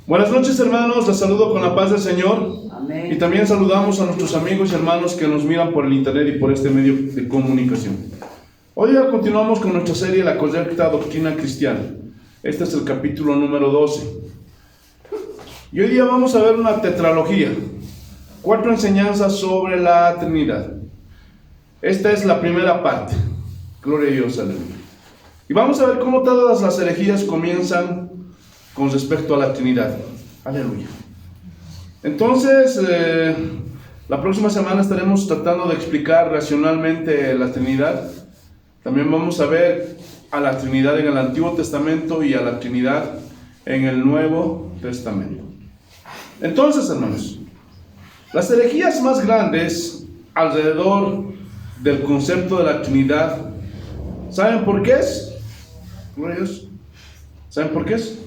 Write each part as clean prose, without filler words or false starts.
Buenas noches, hermanos, les saludo con la paz del Señor. Amén. Y también saludamos a nuestros amigos y hermanos que nos miran por el internet y por este medio de comunicación. Hoy ya continuamos con nuestra serie La Correcta Doctrina Cristiana. Este es el capítulo número 12. Y hoy día vamos a ver una tetralogía, 4 enseñanzas sobre la Trinidad. Esta es la primera parte. Gloria a Dios, aleluya. Y vamos a ver cómo todas las herejías comienzan con respecto a la Trinidad. Aleluya. Entonces, la próxima semana estaremos tratando de explicar racionalmente la Trinidad. También vamos a ver a la Trinidad en el Antiguo Testamento y a la Trinidad en el Nuevo Testamento. Entonces, hermanos, las herejías más grandes alrededor del concepto de la Trinidad, ¿saben por qué es? ¿Saben por qué es?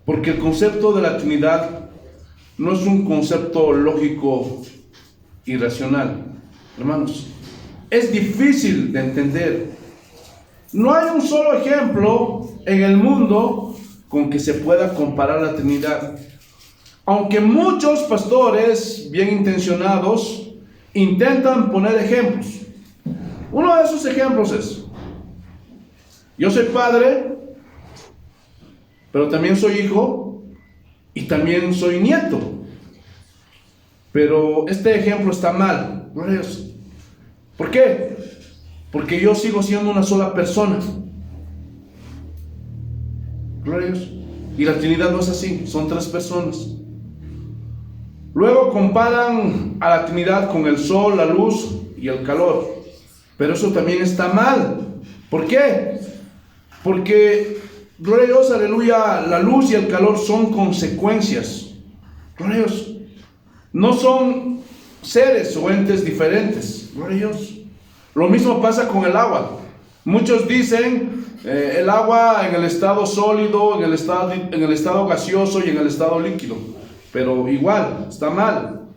Porque el concepto de la Trinidad no es un concepto lógico y racional. Hermanos, es difícil de entender. No hay un solo ejemplo en el mundo con que se pueda comparar la Trinidad. Aunque muchos pastores bien intencionados intentan poner ejemplos. Uno de esos ejemplos es: yo soy padre, pero también soy hijo y también soy nieto. Pero este ejemplo está mal. ¿Por qué? Porque yo sigo siendo una sola persona. Y la Trinidad no es así, son 3 personas. Luego comparan a la Trinidad con el sol, la luz y el calor. Pero eso también está mal. ¿Por qué? Porque, gloria a Dios, aleluya, la luz y el calor son consecuencias. Gloria a Dios. No son seres o entes diferentes. Gloria a Dios. Lo mismo pasa con el agua. Muchos dicen el agua en el estado sólido, en el estado gaseoso y en el estado líquido. Pero igual, está mal.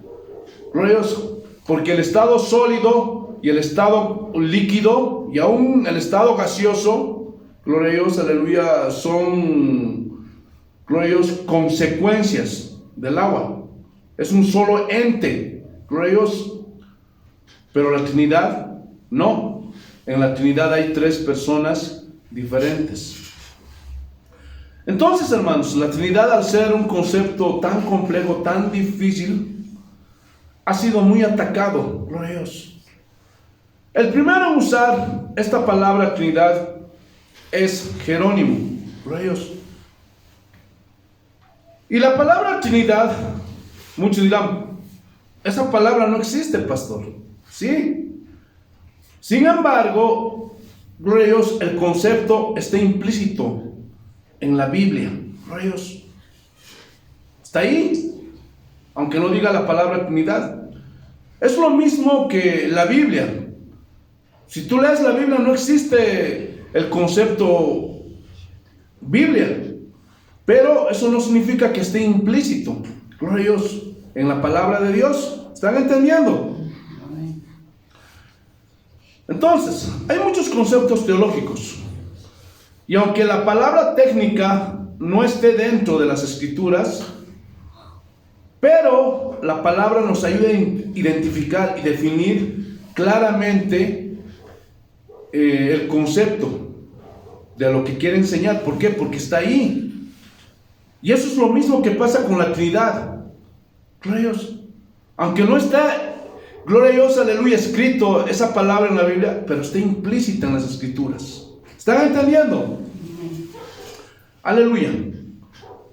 Gloria a Dios. Porque el estado sólido y el estado líquido y aún el estado gaseoso, gloria a Dios, aleluya, son, gloria a Dios, consecuencias del agua. Es un solo ente, gloria a Dios. Pero la Trinidad, no. En la Trinidad hay 3 personas diferentes. Entonces, hermanos, la Trinidad, al ser un concepto tan complejo, tan difícil, ha sido muy atacado, gloria a Dios. El primero en usar esta palabra Trinidad es Jerónimo, gloria a Dios. Y la palabra Trinidad, muchos dirán, esa palabra no existe, pastor. Sí. Sin embargo, gloria a Dios, el concepto está implícito en la Biblia. Gloria a Dios. Está ahí, aunque no diga la palabra Trinidad. Es lo mismo que la Biblia. Si tú lees la Biblia, no existe el concepto Biblia, pero eso no significa que esté implícito, gloria a Dios, en la palabra de Dios. ¿Están entendiendo? Entonces, hay muchos conceptos teológicos, y aunque la palabra técnica no esté dentro de las Escrituras, pero la palabra nos ayuda a identificar y definir claramente el concepto de lo que quiere enseñar. ¿Por qué? Porque está ahí. Y eso es lo mismo que pasa con la Trinidad. Gloria a Dios. Aunque no está, gloria a Dios, aleluya, escrito esa palabra en la Biblia, pero está implícita en las Escrituras. ¿Están entendiendo? Aleluya.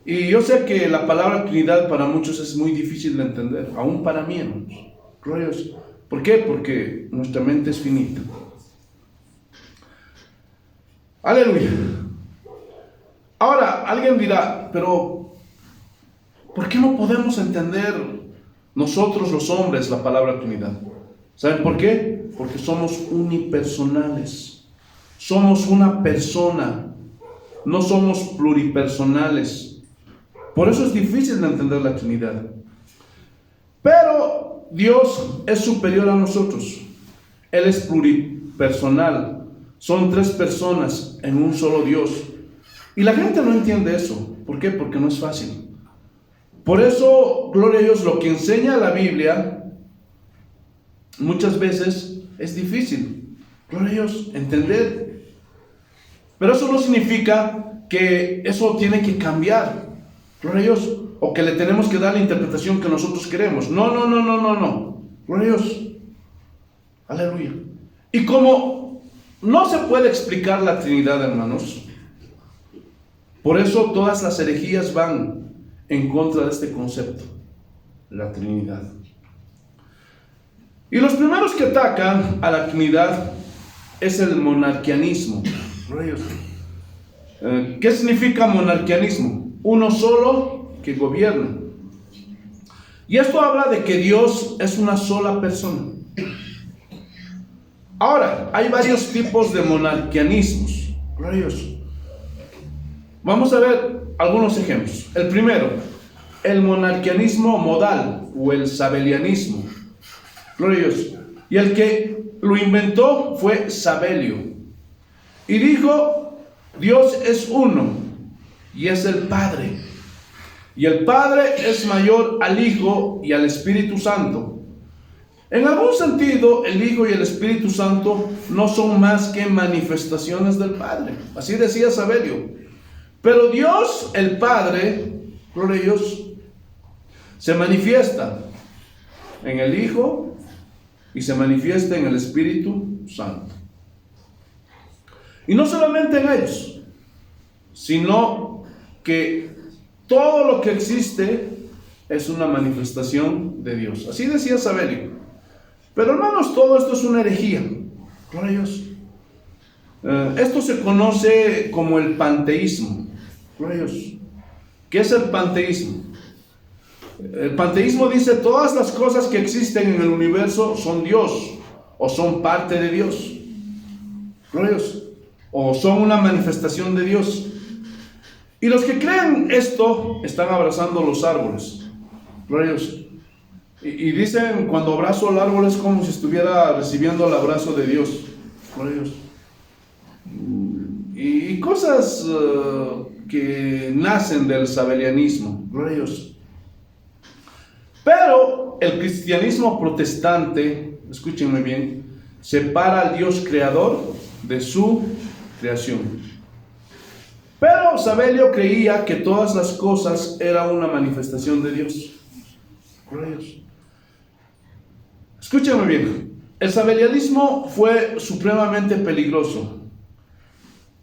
Y yo sé que la palabra Trinidad para muchos es muy difícil de entender, aún para mí, hermanos. Gloria a Dios. ¿Por qué? Porque nuestra mente es finita. Aleluya. Ahora, alguien dirá, pero ¿por qué no podemos entender nosotros los hombres la palabra Trinidad? ¿Saben por qué? Porque somos unipersonales. Somos una persona. No somos pluripersonales. Por eso es difícil de entender la Trinidad. Pero Dios es superior a nosotros. Él es pluripersonal. Son 3 personas en un solo Dios. Y la gente no entiende eso. ¿Por qué? Porque no es fácil. Por eso, gloria a Dios, lo que enseña la Biblia muchas veces es difícil, gloria a Dios, entender. Pero eso no significa que eso tiene que cambiar, gloria a Dios, o que le tenemos que dar la interpretación que nosotros queremos. No, gloria a Dios, aleluya. Y como no se puede explicar la Trinidad, hermanos, por eso todas las herejías van en contra de este concepto, la Trinidad. Y los primeros que atacan a la Trinidad es el monarquianismo. ¿Qué significa monarquianismo? Uno solo que gobierna. Y esto habla de que Dios es una sola persona. Ahora, hay varios tipos de monarquianismos. Vamos a ver algunos ejemplos. El primero, el monarquianismo modal o el sabelianismo. Gloria a Dios. Y el que lo inventó fue Sabelio. Y dijo, Dios es uno y es el Padre. Y el Padre es mayor al Hijo y al Espíritu Santo. En algún sentido, el Hijo y el Espíritu Santo no son más que manifestaciones del Padre. Así decía Sabelio. Pero Dios, el Padre, gloria a Dios, se manifiesta en el Hijo y se manifiesta en el Espíritu Santo. Y no solamente en ellos, sino que todo lo que existe es una manifestación de Dios. Así decía Sabelio. Pero hermanos, todo esto es una herejía. Gloria a Dios. Esto se conoce como el panteísmo. Gloria a Dios. ¿Qué es el panteísmo? El panteísmo dice todas las cosas que existen en el universo son Dios o son parte de Dios. Gloria a Dios. O son una manifestación de Dios. Y los que creen esto están abrazando los árboles. Gloria a Dios. Y dicen, cuando abrazo el árbol es como si estuviera recibiendo el abrazo de Dios. Gloria a Dios. Y cosas que nacen del sabelianismo. Gloria a Dios. Pero el cristianismo protestante, escúchenme bien, separa al Dios creador de su creación. Pero Sabelio creía que todas las cosas eran una manifestación de Dios. Gloria a Dios. Escúchenme bien, el sabelianismo fue supremamente peligroso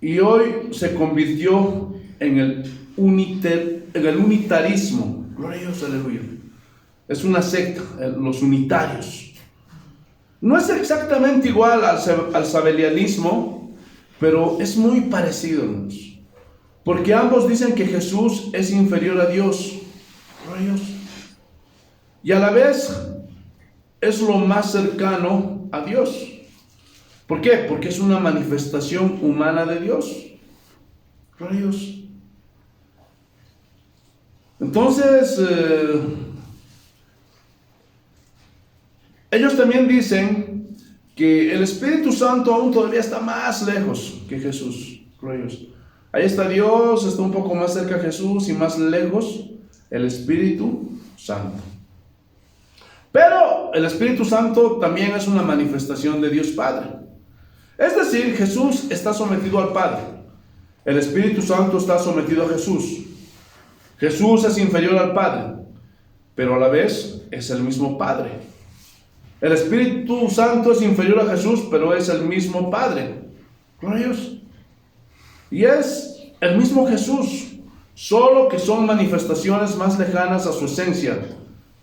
y hoy se convirtió en el unitarismo. Gloria a Dios, aleluya. Es una secta, los unitarios. No es exactamente igual al sabelianismo, pero es muy parecido, hermanos. Porque ambos dicen que Jesús es inferior a Dios. Gloria a Dios. Y a la vez es lo más cercano a Dios. ¿Por qué? Porque es una manifestación humana de Dios. Gloria a Dios. Entonces, ellos también dicen que el Espíritu Santo aún todavía está más lejos que Jesús. Gloria a Dios. Ahí está Dios, está un poco más cerca de Jesús y más lejos el Espíritu Santo. Pero el Espíritu Santo también es una manifestación de Dios Padre. Es decir, Jesús está sometido al Padre. El Espíritu Santo está sometido a Jesús. Jesús es inferior al Padre, pero a la vez es el mismo Padre. El Espíritu Santo es inferior a Jesús, pero es el mismo Padre. Gloria a Dios. Y es el mismo Jesús, solo que son manifestaciones más lejanas a su esencia.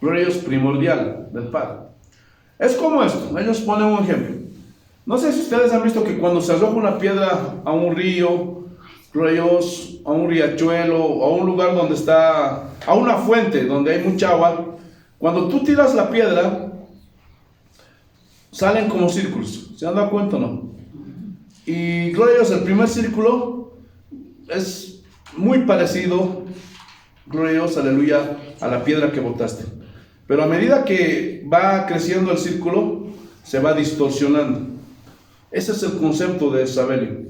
Gloria a Dios, primordial del Padre. Es como esto, ellos ponen un ejemplo. No sé si ustedes han visto que cuando se arroja una piedra a un río, gloria a Dios, a un riachuelo, a un lugar donde está, a una fuente donde hay mucha agua, cuando tú tiras la piedra, salen como círculos. ¿Se han dado cuenta o no? Y gloria a Dios, el primer círculo es muy parecido, gloria a Dios, aleluya, a la piedra que botaste. Pero a medida que va creciendo el círculo, se va distorsionando. Ese es el concepto de Sabelio.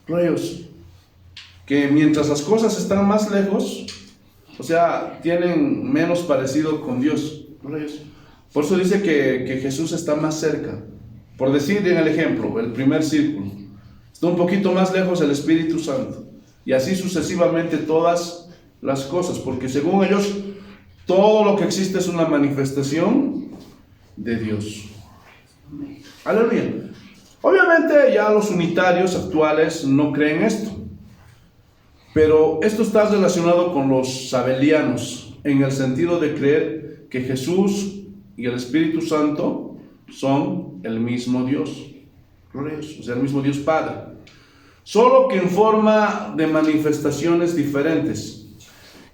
Gloria a Dios. Que mientras las cosas están más lejos, o sea, tienen menos parecido con Dios. Por eso dice que Jesús está más cerca. Por decir en el ejemplo, el primer círculo, está un poquito más lejos el Espíritu Santo. Y así sucesivamente todas las cosas, porque según ellos, todo lo que existe es una manifestación de Dios. Aleluya. Obviamente ya los unitarios actuales no creen esto, pero esto está relacionado con los sabelianos, en el sentido de creer que Jesús y el Espíritu Santo son el mismo Dios, o sea, el mismo Dios Padre, solo que en forma de manifestaciones diferentes.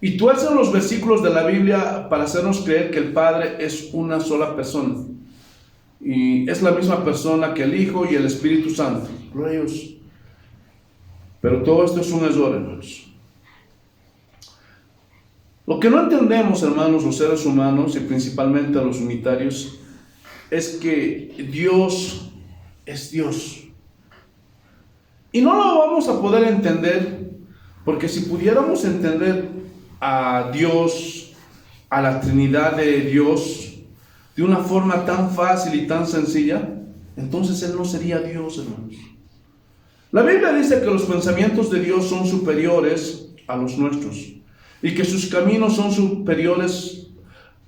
Y tuercen los versículos de la Biblia para hacernos creer que el Padre es una sola persona, y es la misma persona que el Hijo y el Espíritu Santo. Pero todo esto es un error, hermanos. Lo que no entendemos, hermanos, los seres humanos y principalmente los unitarios, es que Dios es Dios. Y no lo vamos a poder entender, porque si pudiéramos entender a Dios, a la Trinidad de Dios, de una forma tan fácil y tan sencilla, entonces Él no sería Dios, hermanos. La Biblia dice que los pensamientos de Dios son superiores a los nuestros, y que sus caminos son superiores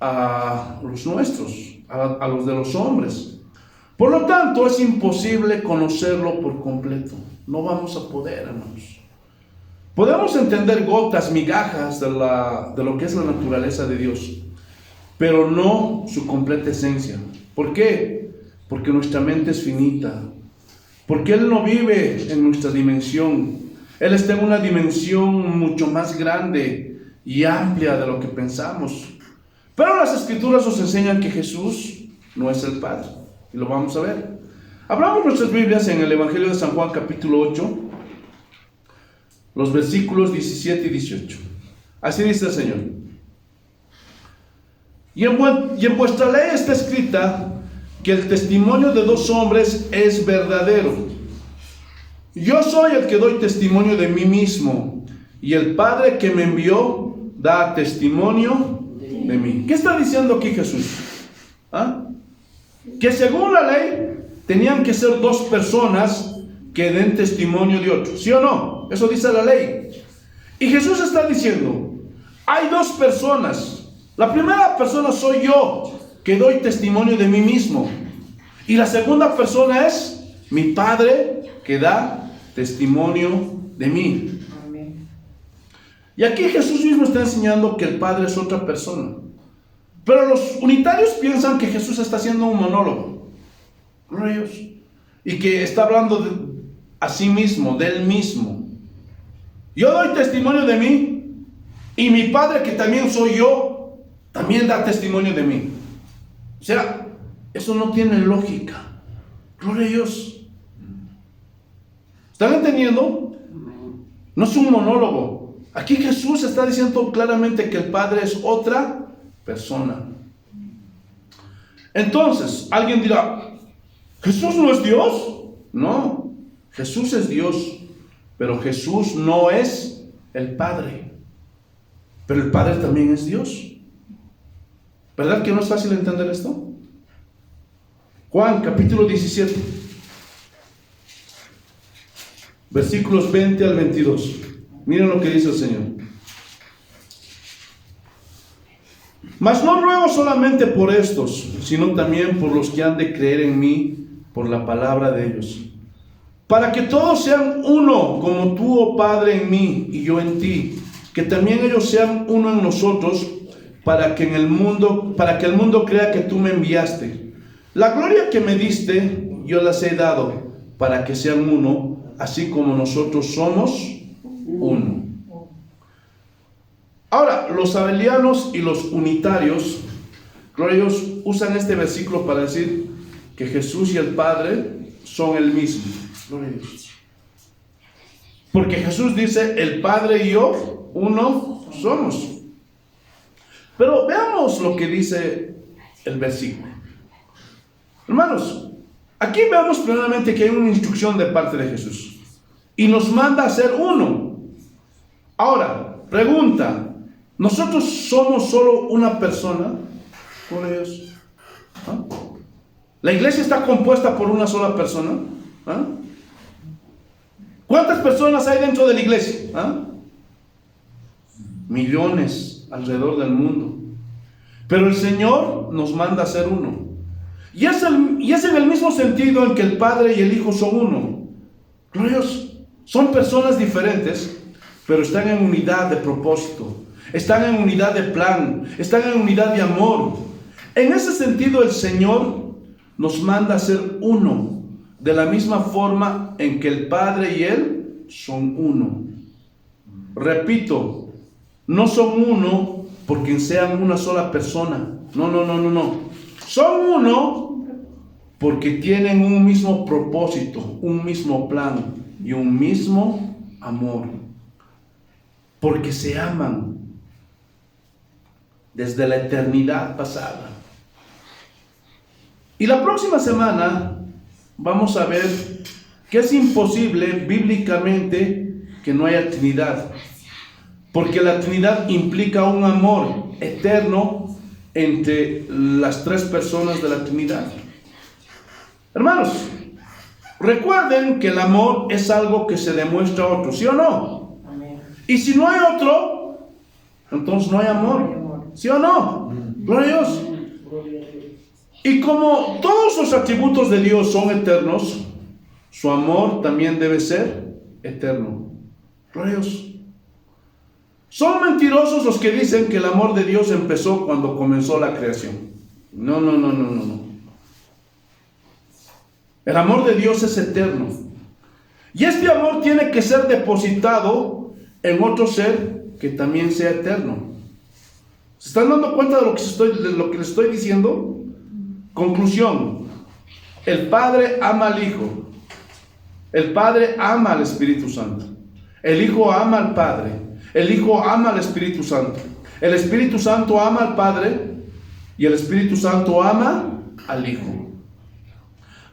a los nuestros, a los de los hombres. Por lo tanto, es imposible conocerlo por completo. No vamos a poder, hermanos. Podemos entender gotas, migajas de lo que es la naturaleza de Dios, pero no su completa esencia. ¿Por qué? Porque nuestra mente es finita, porque Él no vive en nuestra dimensión. Él está en una dimensión mucho más grande y amplia de lo que pensamos. Pero las Escrituras nos enseñan que Jesús no es el Padre, y lo vamos a ver. Abramos nuestras Biblias en el Evangelio de San Juan capítulo 8, los versículos 17 y 18. Así dice el Señor: y en vuestra ley está escrita que el testimonio de dos hombres es verdadero. Yo soy el que doy testimonio de mí mismo, y el Padre que me envió da testimonio de mí. ¿Qué está diciendo aquí Jesús? Que según la ley tenían que ser dos personas que den testimonio de otro, ¿sí o no? Eso dice la ley. Y Jesús está diciendo, hay dos personas. La primera persona soy yo, que doy testimonio de mí mismo, y la segunda persona es mi Padre, que da testimonio de mí. Amén. Y aquí Jesús mismo está enseñando que el Padre es otra persona. Pero los unitarios piensan que Jesús está haciendo un monólogo, y que está hablando a sí mismo, de Él mismo. Yo doy testimonio de mí, y mi Padre, que también soy yo, también da testimonio de mí. O sea, eso no tiene lógica. Gloria a Dios. ¿Están entendiendo? No es un monólogo. Aquí Jesús está diciendo claramente que el Padre es otra persona. Entonces, alguien dirá, ¿Jesús no es Dios? No, Jesús es Dios, pero Jesús no es el Padre. Pero el Padre también es Dios. ¿Verdad que no es fácil entender esto? Juan capítulo 17, versículos 20 al 22. Miren lo que dice el Señor. Mas no ruego solamente por estos, sino también por los que han de creer en mí por la palabra de ellos, para que todos sean uno, como tú, oh Padre, en mí y yo en ti, que también ellos sean uno en nosotros, para que el mundo crea que tú me enviaste. La gloria que me diste, yo las he dado, para que sean uno, así como nosotros somos uno. Ahora, los sabelianos y los unitarios, ellos usan este versículo para decir que Jesús y el Padre son el mismo. Porque Jesús dice, el Padre y yo, uno somos. Pero veamos lo que dice el versículo. Hermanos, aquí vemos primeramente que hay una instrucción de parte de Jesús. Y nos manda a ser uno. Ahora, pregunta, nosotros somos solo una persona. Por Dios. ¿Ah? La iglesia está compuesta por una sola persona. ¿Ah? ¿Cuántas personas hay dentro de la iglesia? ¿Ah? Millones alrededor del mundo. Pero el Señor nos manda a ser uno. Y es en el mismo sentido en que el Padre y el Hijo son uno. Gloriosos. Son personas diferentes, pero están en unidad de propósito. Están en unidad de plan. Están en unidad de amor. En ese sentido, el Señor nos manda a ser uno, de la misma forma en que el Padre y Él son uno. Repito, no son uno porque sean una sola persona. No. Son uno porque tienen un mismo propósito, un mismo plan y un mismo amor. Porque se aman desde la eternidad pasada. Y la próxima semana vamos a ver que es imposible bíblicamente que no haya Trinidad. Porque la Trinidad implica un amor eterno entre las tres personas de la Trinidad. Hermanos, recuerden que el amor es algo que se demuestra a otro, ¿sí o no? Amén. Y si no hay otro, entonces no hay amor, ¿sí o no? Gloria a Dios. Y como todos los atributos de Dios son eternos, su amor también debe ser eterno. Gloria a Dios. Son mentirosos los que dicen que el amor de Dios empezó cuando comenzó la creación. No. El amor de Dios es eterno. Y este amor tiene que ser depositado en otro ser que también sea eterno. ¿Se están dando cuenta de lo que les estoy diciendo? Conclusión. El Padre ama al Hijo. El Padre ama al Espíritu Santo. El Hijo ama al Padre. El Hijo ama al Espíritu Santo. El Espíritu Santo ama al Padre. Y el Espíritu Santo ama al Hijo.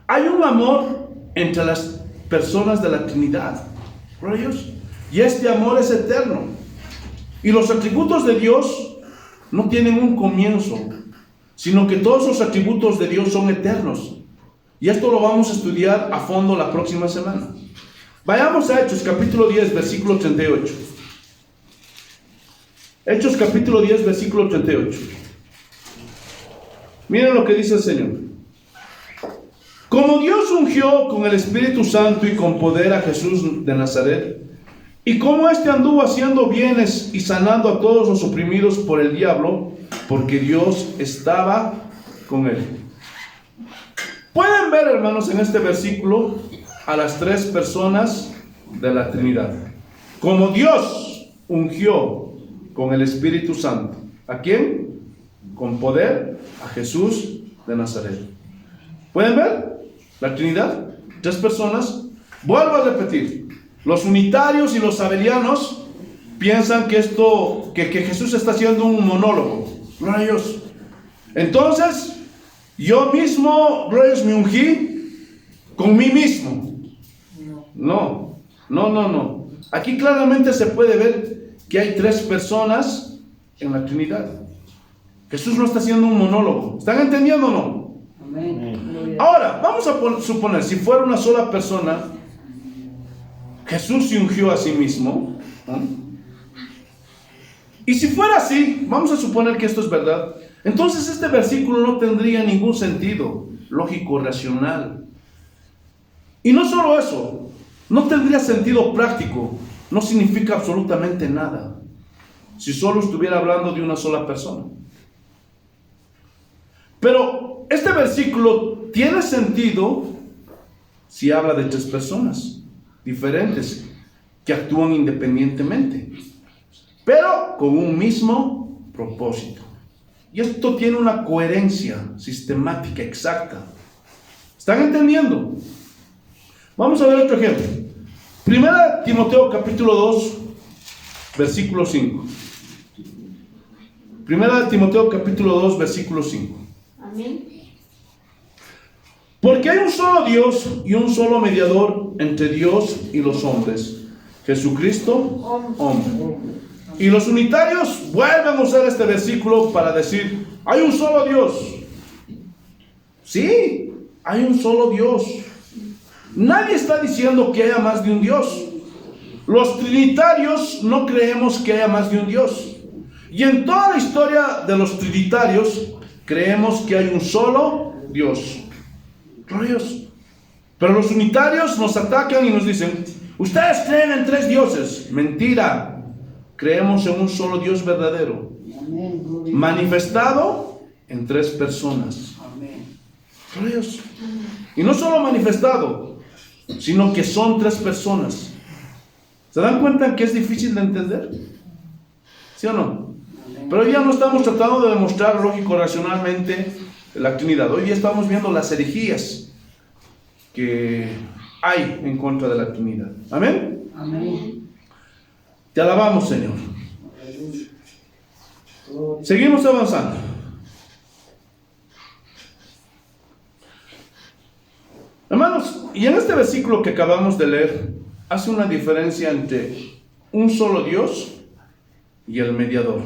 Hay un amor entre las personas de la Trinidad. ¿Por ellos? Y este amor es eterno. Y los atributos de Dios no tienen un comienzo, sino que todos los atributos de Dios son eternos. Y esto lo vamos a estudiar a fondo la próxima semana. Vayamos a Hechos capítulo 10, versículo 38. Hechos capítulo 10, versículo 38. Miren lo que dice el Señor. Como Dios ungió con el Espíritu Santo y con poder a Jesús de Nazaret, y como éste anduvo haciendo bienes y sanando a todos los oprimidos por el diablo, porque Dios estaba con él. Pueden ver, hermanos, en este versículo a las tres personas de la Trinidad. Como Dios ungió con el Espíritu Santo. ¿A quién? Con poder a Jesús de Nazaret. ¿Pueden ver? La Trinidad, tres personas. Vuelvo a repetir. Los unitarios y los sabelianos piensan que Jesús está haciendo un monólogo. Gloria a Dios. Entonces, yo mismo, gloria a Dios, me ungí con mí mismo. No. Aquí claramente se puede ver que hay tres personas en la Trinidad. Jesús no está haciendo un monólogo. ¿Están entendiendo o no? Amén. Ahora, vamos a suponer, si fuera una sola persona, Jesús se ungió a sí mismo. Y si fuera así, vamos a suponer que esto es verdad, entonces este versículo no tendría ningún sentido lógico, racional. Y no solo eso, no tendría sentido práctico, no significa absolutamente nada, si solo estuviera hablando de una sola persona. Pero este versículo tiene sentido si habla de tres personas diferentes que actúan independientemente, pero con un mismo propósito. Y esto tiene una coherencia sistemática exacta. ¿Están entendiendo? Vamos a ver otro ejemplo. Primera Timoteo capítulo 2, versículo 5. Primera Timoteo capítulo 2, versículo 5. Amén. Porque hay un solo Dios y un solo mediador entre Dios y los hombres, Jesucristo, hombre. Y los unitarios vuelven a usar este versículo para decir, hay un solo Dios. Sí, hay un solo Dios. Nadie está diciendo que haya más de un Dios. Los trinitarios no creemos que haya más de un Dios. Y en toda la historia de los trinitarios creemos que hay un solo Dios. Dios. Pero los unitarios nos atacan y nos dicen, ustedes creen en 3 dioses. Mentira. Creemos en un solo Dios verdadero, manifestado en 3 personas. Dios. Y no solo manifestado, sino que son 3 personas. ¿Se dan cuenta que es difícil de entender? ¿Sí o no? Pero hoy día no estamos tratando de demostrar lógico-racionalmente la Trinidad. Hoy día estamos viendo las herejías que hay en contra de la Trinidad. ¿Amén? Amén. Te alabamos, Señor. Seguimos avanzando. Hermanos, y en este versículo que acabamos de leer, hace una diferencia entre un solo Dios y el mediador.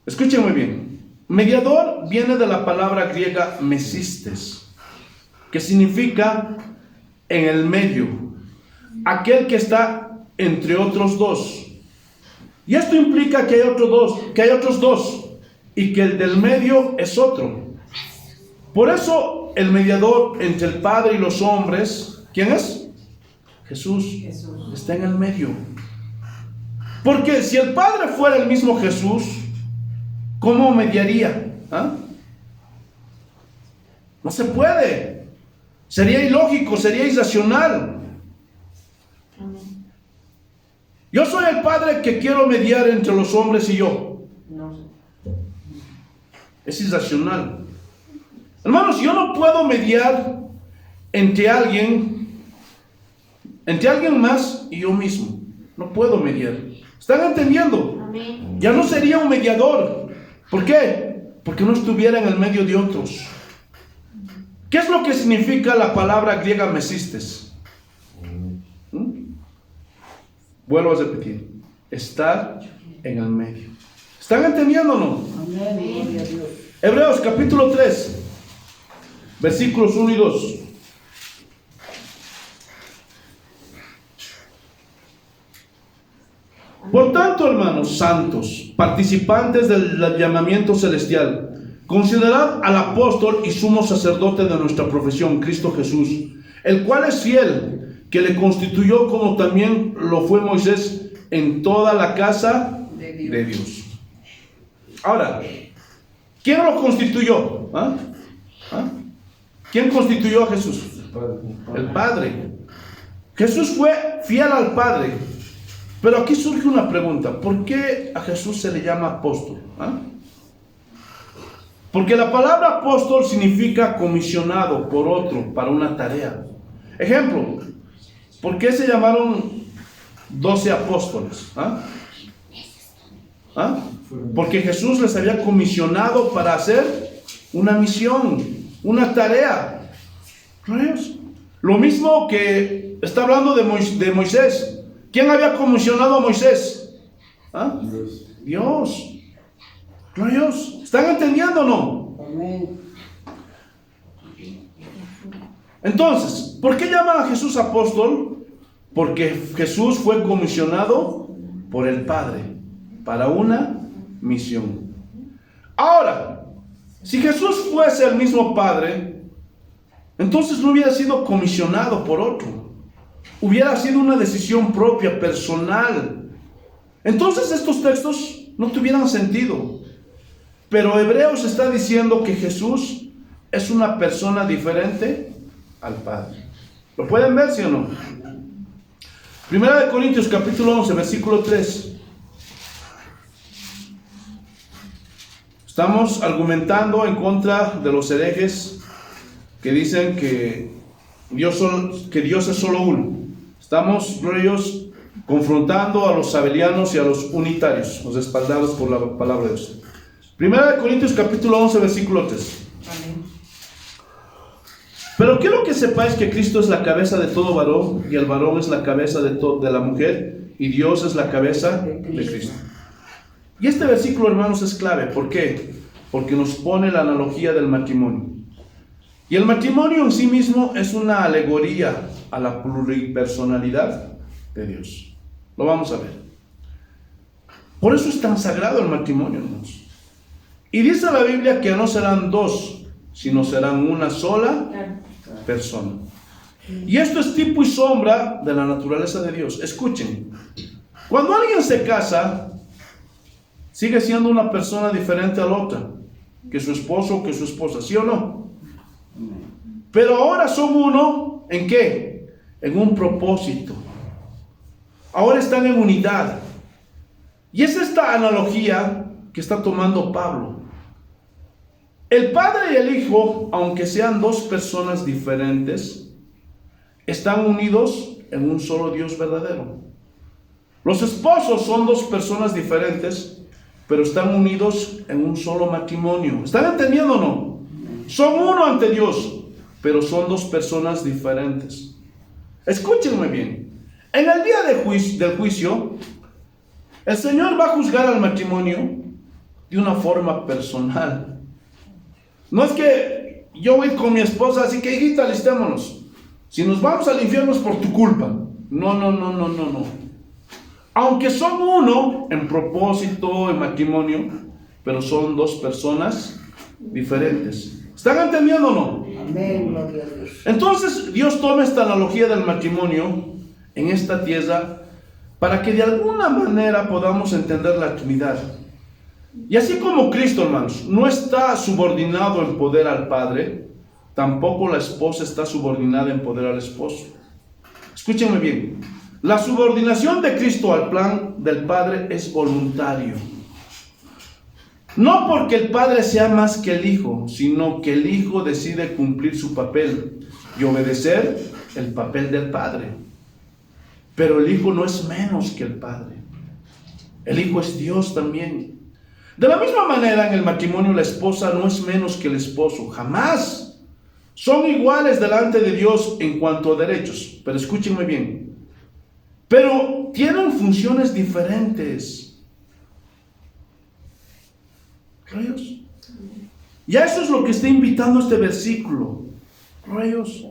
Escuchen muy bien. Mediador viene de la palabra griega mesistes, que significa en el medio, aquel que está entre otros dos. Y esto implica que hay otros dos, y que el del medio es otro. Por eso el mediador entre el Padre y los hombres, ¿quién es? Jesús. Está en el medio. Porque si el Padre fuera el mismo Jesús, ¿cómo mediaría? ¿Ah? No se puede. Sería ilógico, sería irracional. Yo soy el Padre que quiero mediar entre los hombres y yo. Es irracional. Hermanos, yo no puedo mediar entre alguien más y yo mismo. No puedo mediar. ¿Están entendiendo? Amén. Ya no sería un mediador. ¿Por qué? Porque no estuviera en el medio de otros. ¿Qué es lo que significa la palabra griega mesistes? Vuelvo a repetir. Estar en el medio. ¿Están entendiendo o no? Amén. Hebreos capítulo 3. Versículos 1 y 2. Por tanto, hermanos santos, participantes del llamamiento celestial, considerad al apóstol y sumo sacerdote de nuestra profesión, Cristo Jesús, el cual es fiel, que le constituyó como también lo fue Moisés en toda la casa de Dios. Ahora, ¿quién lo constituyó? ¿Ah? ¿Ah? ¿Quién constituyó a Jesús? El Padre. Jesús fue fiel al Padre. Pero aquí surge una pregunta. ¿Por qué a Jesús se le llama apóstol? ¿Ah? Porque la palabra apóstol significa comisionado por otro para una tarea. Ejemplo, ¿por qué se llamaron 12 apóstoles? ¿Ah? ¿Ah? Porque Jesús les había comisionado para hacer una misión, una tarea. Lo mismo que está hablando de Moisés. ¿Quién había comisionado a Moisés? ¿Ah? Dios. Gloria a Dios. ¿Están entendiendo o no? Amén. Entonces, ¿por qué llaman a Jesús apóstol? Porque Jesús fue comisionado por el Padre para una misión. Ahora, si Jesús fuese el mismo Padre, entonces no hubiera sido comisionado por otro. Hubiera sido una decisión propia, personal. Entonces estos textos no tuvieran sentido. Pero Hebreos está diciendo que Jesús es una persona diferente al Padre. ¿Lo pueden ver, sí o no? Primera de Corintios capítulo 11, versículo 3. Estamos argumentando en contra de los herejes que dicen que Dios es solo uno. Estamos, ellos, confrontando a los sabelianos y a los unitarios, los respaldados por la palabra de Dios. Primera de Corintios capítulo 11, versículo 3. Amén. Pero quiero que sepáis que Cristo es la cabeza de todo varón, y el varón es la cabeza de la mujer, y Dios es la cabeza de Cristo. Y este versículo, hermanos, es clave. ¿Por qué? Porque nos pone la analogía del matrimonio. Y el matrimonio en sí mismo es una alegoría a la pluripersonalidad de Dios. Lo vamos a ver. Por eso es tan sagrado el matrimonio, hermanos. Y dice la Biblia que no serán dos, sino serán una sola persona. Y esto es tipo y sombra de la naturaleza de Dios. Escuchen, cuando alguien se casa, sigue siendo una persona diferente a la otra, que su esposo o que su esposa, ¿sí o no? Pero ahora son uno, ¿en qué? En un propósito. Ahora están en unidad. Y es esta analogía que está tomando Pablo. El Padre y el Hijo, aunque sean dos personas diferentes, están unidos en un solo Dios verdadero. Los esposos son dos personas diferentes, pero están unidos en un solo matrimonio. ¿Están entendiendo o no? Son uno ante Dios, pero son dos personas diferentes. Escúchenme bien. En el día del juicio, el Señor va a juzgar al matrimonio de una forma personal. No es que yo voy con mi esposa, así que hijita, alistémonos. Si nos vamos al infierno es por tu culpa. No. Aunque son uno en propósito, en matrimonio, pero son dos personas diferentes. ¿Están entendiendo o no? Amén, gloria a Dios. Entonces Dios toma esta analogía del matrimonio en esta tierra para que de alguna manera podamos entender la Trinidad. Y así como Cristo, hermanos, no está subordinado en poder al Padre, tampoco la esposa está subordinada en poder al esposo. Escúchenme bien. La subordinación de Cristo al plan del Padre es voluntario. No porque el Padre sea más que el Hijo, sino que el Hijo decide cumplir su papel y obedecer el papel del Padre. Pero el Hijo no es menos que el Padre. El Hijo es Dios también. De la misma manera, en el matrimonio la esposa no es menos que el esposo, jamás. Son iguales delante de Dios en cuanto a derechos, pero escúchenme bien. Pero tienen funciones diferentes. ¿Rayos? Y a eso es lo que está invitando este versículo. ¿Rayos?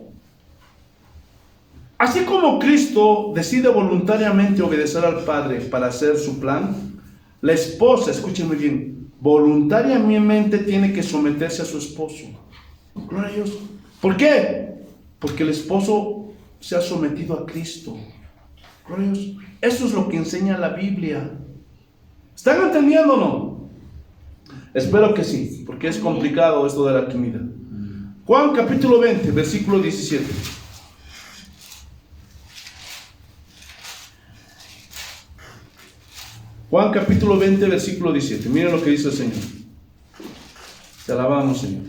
Así como Cristo decide voluntariamente obedecer al Padre para hacer su plan, la esposa, escúchenme bien, voluntariamente tiene que someterse a su esposo. Gloria a Dios. ¿Por qué? Porque el esposo se ha sometido a Cristo. Gloria a Dios. Eso es lo que enseña la Biblia. ¿Están entendiendo o no? Espero que sí, porque es complicado esto de la Trinidad. Juan capítulo 20, versículo 17. Juan capítulo 20, versículo 17. Miren lo que dice el Señor. Te alabamos, Señor.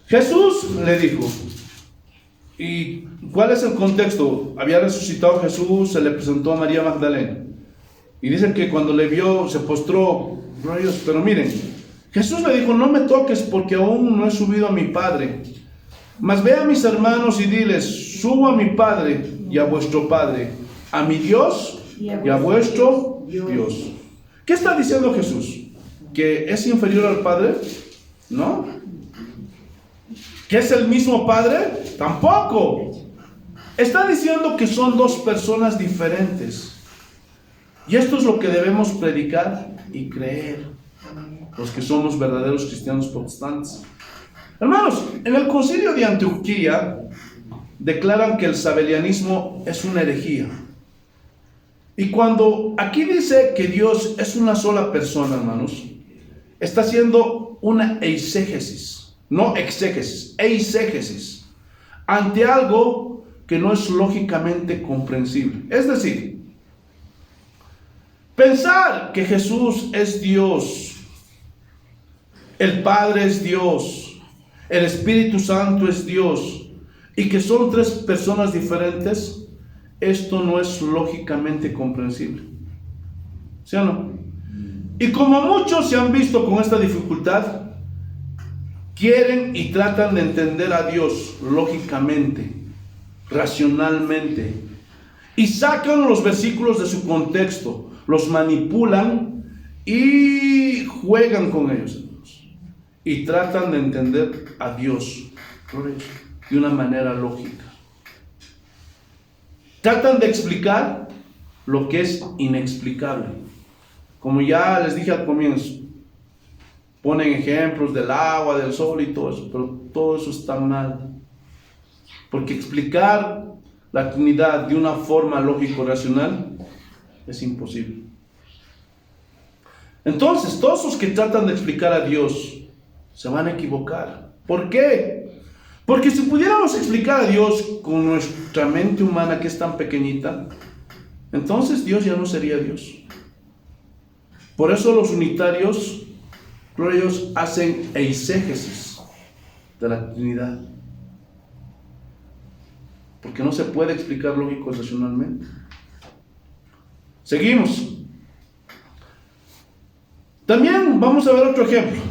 Jesús le dijo, ¿y cuál es el contexto? Había resucitado Jesús, se le presentó a María Magdalena. Y dicen que cuando le vio, se postró. Pero miren, Jesús le dijo, no me toques porque aún no he subido a mi Padre. Mas ve a mis hermanos y diles, subo a mi Padre y a vuestro Padre, a mi Dios y a vuestro Dios. ¿Qué está diciendo Jesús? ¿Que es inferior al Padre? ¿No? ¿Que es el mismo Padre? Tampoco. Está diciendo que son dos personas diferentes. Y esto es lo que debemos predicar y creer los que somos verdaderos cristianos protestantes. Hermanos, en el concilio de Antioquía declaran que el sabelianismo es una herejía. Y cuando aquí dice que Dios es una sola persona, hermanos, está haciendo una eisegesis, no exégesis, eisegesis, ante algo que no es lógicamente comprensible. Es decir, pensar que Jesús es Dios, el Padre es Dios, el Espíritu Santo es Dios, y que son tres personas diferentes, esto no es lógicamente comprensible. ¿Sí o no? Y como muchos se han visto con esta dificultad, quieren y tratan de entender a Dios lógicamente. racionalmente y sacan los versículos de su contexto, los manipulan y juegan con ellos, hermanos, y tratan de entender a Dios de una manera lógica. Tratan de explicar lo que es inexplicable. Como ya les dije al comienzo, ponen ejemplos del agua, del sol y todo eso, pero todo eso está mal. Porque explicar la Trinidad de una forma lógico-racional es imposible. Entonces, todos los que tratan de explicar a Dios se van a equivocar. ¿Por qué? Porque si pudiéramos explicar a Dios con nuestra mente humana, que es tan pequeñita, entonces Dios ya no sería Dios. Por eso los unitarios, ellos hacen eisegesis de la Trinidad. Porque no se puede explicar lógico-racionalmente. Seguimos. También vamos a ver otro ejemplo.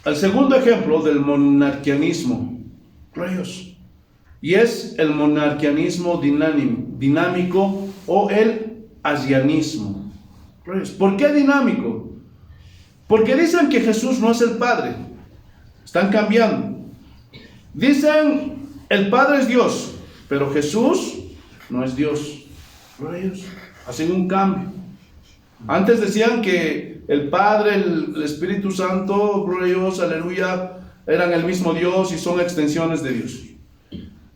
El segundo ejemplo del monarquianismo, y es el monarquianismo dinámico o el asianismo. ¿Por qué dinámico? Porque dicen que Jesús no es el Padre. Están cambiando. Dicen el Padre es Dios, pero Jesús no es Dios. Hacen un cambio. Antes decían que el Padre, el Espíritu Santo, gloria a Dios, aleluya, eran el mismo Dios y son extensiones de Dios.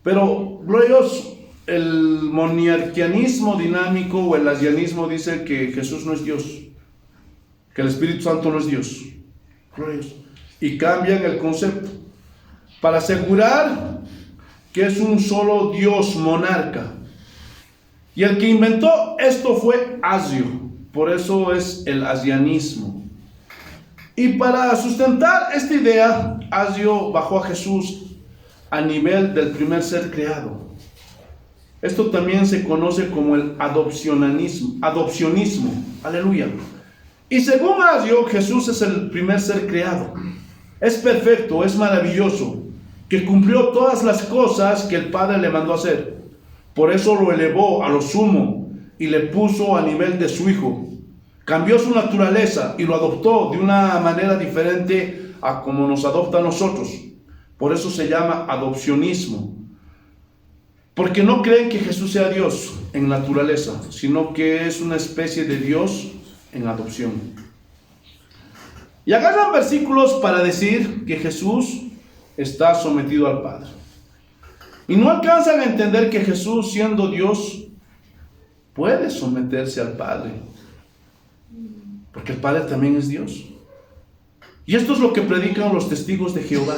Pero, gloria a Dios, el monarquianismo dinámico o el asianismo dice que Jesús no es Dios, que el Espíritu Santo no es Dios. Gloria a Dios. Y cambian el concepto para asegurar que es un solo Dios monarca. Y el que inventó esto fue Asio. Por eso es el asianismo. Y para sustentar esta idea, Asio bajó a Jesús a nivel del primer ser creado. Esto también se conoce como el adopcionismo. Aleluya. Y según Asio, Jesús es el primer ser creado. Es perfecto, es maravilloso, que cumplió todas las cosas que el Padre le mandó hacer. Por eso lo elevó a lo sumo y le puso a nivel de su Hijo. Cambió su naturaleza y lo adoptó de una manera diferente a como nos adopta a nosotros. Por eso se llama adopcionismo. Porque no creen que Jesús sea Dios en naturaleza, sino que es una especie de Dios en adopción. Y agarran versículos para decir que Jesús está sometido al Padre. Y no alcanzan a entender que Jesús, siendo Dios, puede someterse al Padre. Porque el Padre también es Dios. Y esto es lo que predican los testigos de Jehová.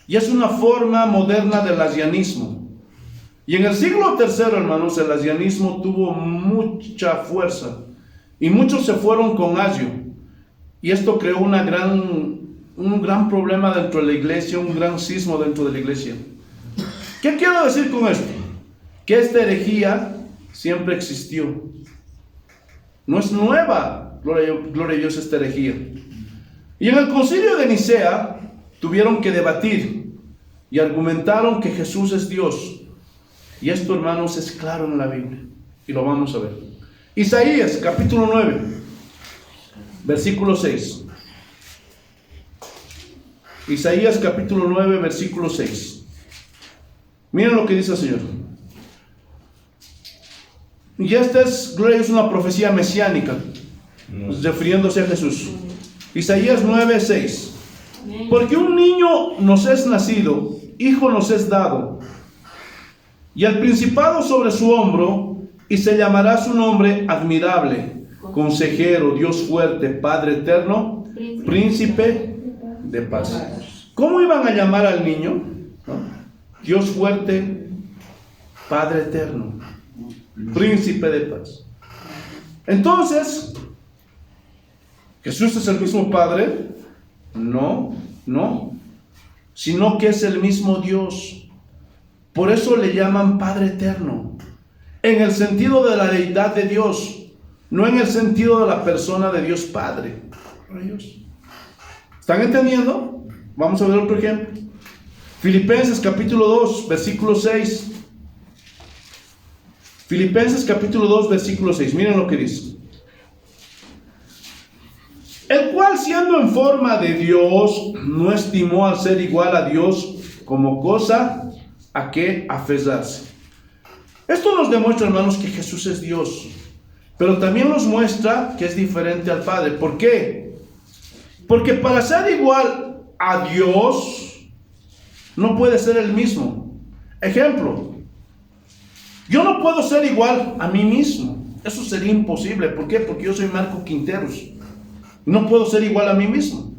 Y es una forma moderna del asianismo. Y en el siglo III, hermanos, el asianismo tuvo mucha fuerza. Y muchos se fueron con Asio. Y esto creó un gran problema dentro de la iglesia, un gran cisma dentro de la iglesia. ¿Qué quiero decir con esto? Que esta herejía siempre existió. No es nueva, gloria a Dios, esta herejía. Y en el concilio de Nicea tuvieron que debatir y argumentaron que Jesús es Dios. Y esto, hermanos, es claro en la Biblia. Y lo vamos a ver. Isaías, capítulo 9, versículo 6. Isaías, capítulo 9, versículo 6. Miren lo que dice el Señor. Y esta es, gloria, es una profecía mesiánica, refiriéndose a Jesús. Isaías 9, 6. Porque un niño nos es nacido, hijo nos es dado, y el principado sobre su hombro, y se llamará su nombre admirable, consejero, Dios fuerte, Padre eterno, príncipe de paz. ¿Cómo iban a llamar al niño? Dios fuerte, Padre eterno, príncipe de paz. Entonces, ¿Jesús es el mismo Padre? No, sino que es el mismo Dios. Por eso le llaman Padre eterno, en el sentido de la deidad de Dios, no en el sentido de la persona de Dios Padre. ¿Están entendiendo? Vamos a ver otro ejemplo. Filipenses capítulo 2, versículo 6. Filipenses capítulo 2, versículo 6. Miren lo que dice. El cual, siendo en forma de Dios, no estimó al ser igual a Dios como cosa a que aferrarse. Esto nos demuestra, hermanos, que Jesús es Dios, pero también nos muestra que es diferente al Padre. ¿Por qué? Porque para ser igual a Dios, no puede ser el mismo. Ejemplo, yo no puedo ser igual a mí mismo. Eso sería imposible. ¿Por qué? Porque yo soy Marco Quinteros. No puedo ser igual a mí mismo.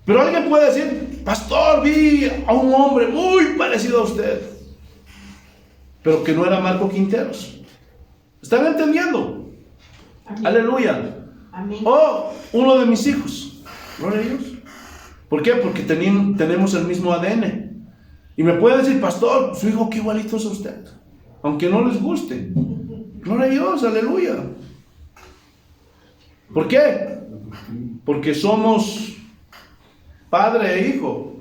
Pero alguien puede decir: pastor, vi a un hombre muy parecido a usted, pero que no era Marco Quinteros. ¿Están entendiendo? Amén. Aleluya. Amén. O uno de mis hijos. Gloria a Dios. ¿Por qué? Porque tenemos el mismo ADN. Y me puede decir: pastor, su hijo qué igualito es a usted, aunque no les guste. Gloria a Dios, aleluya. ¿Por qué? Porque somos padre e hijo,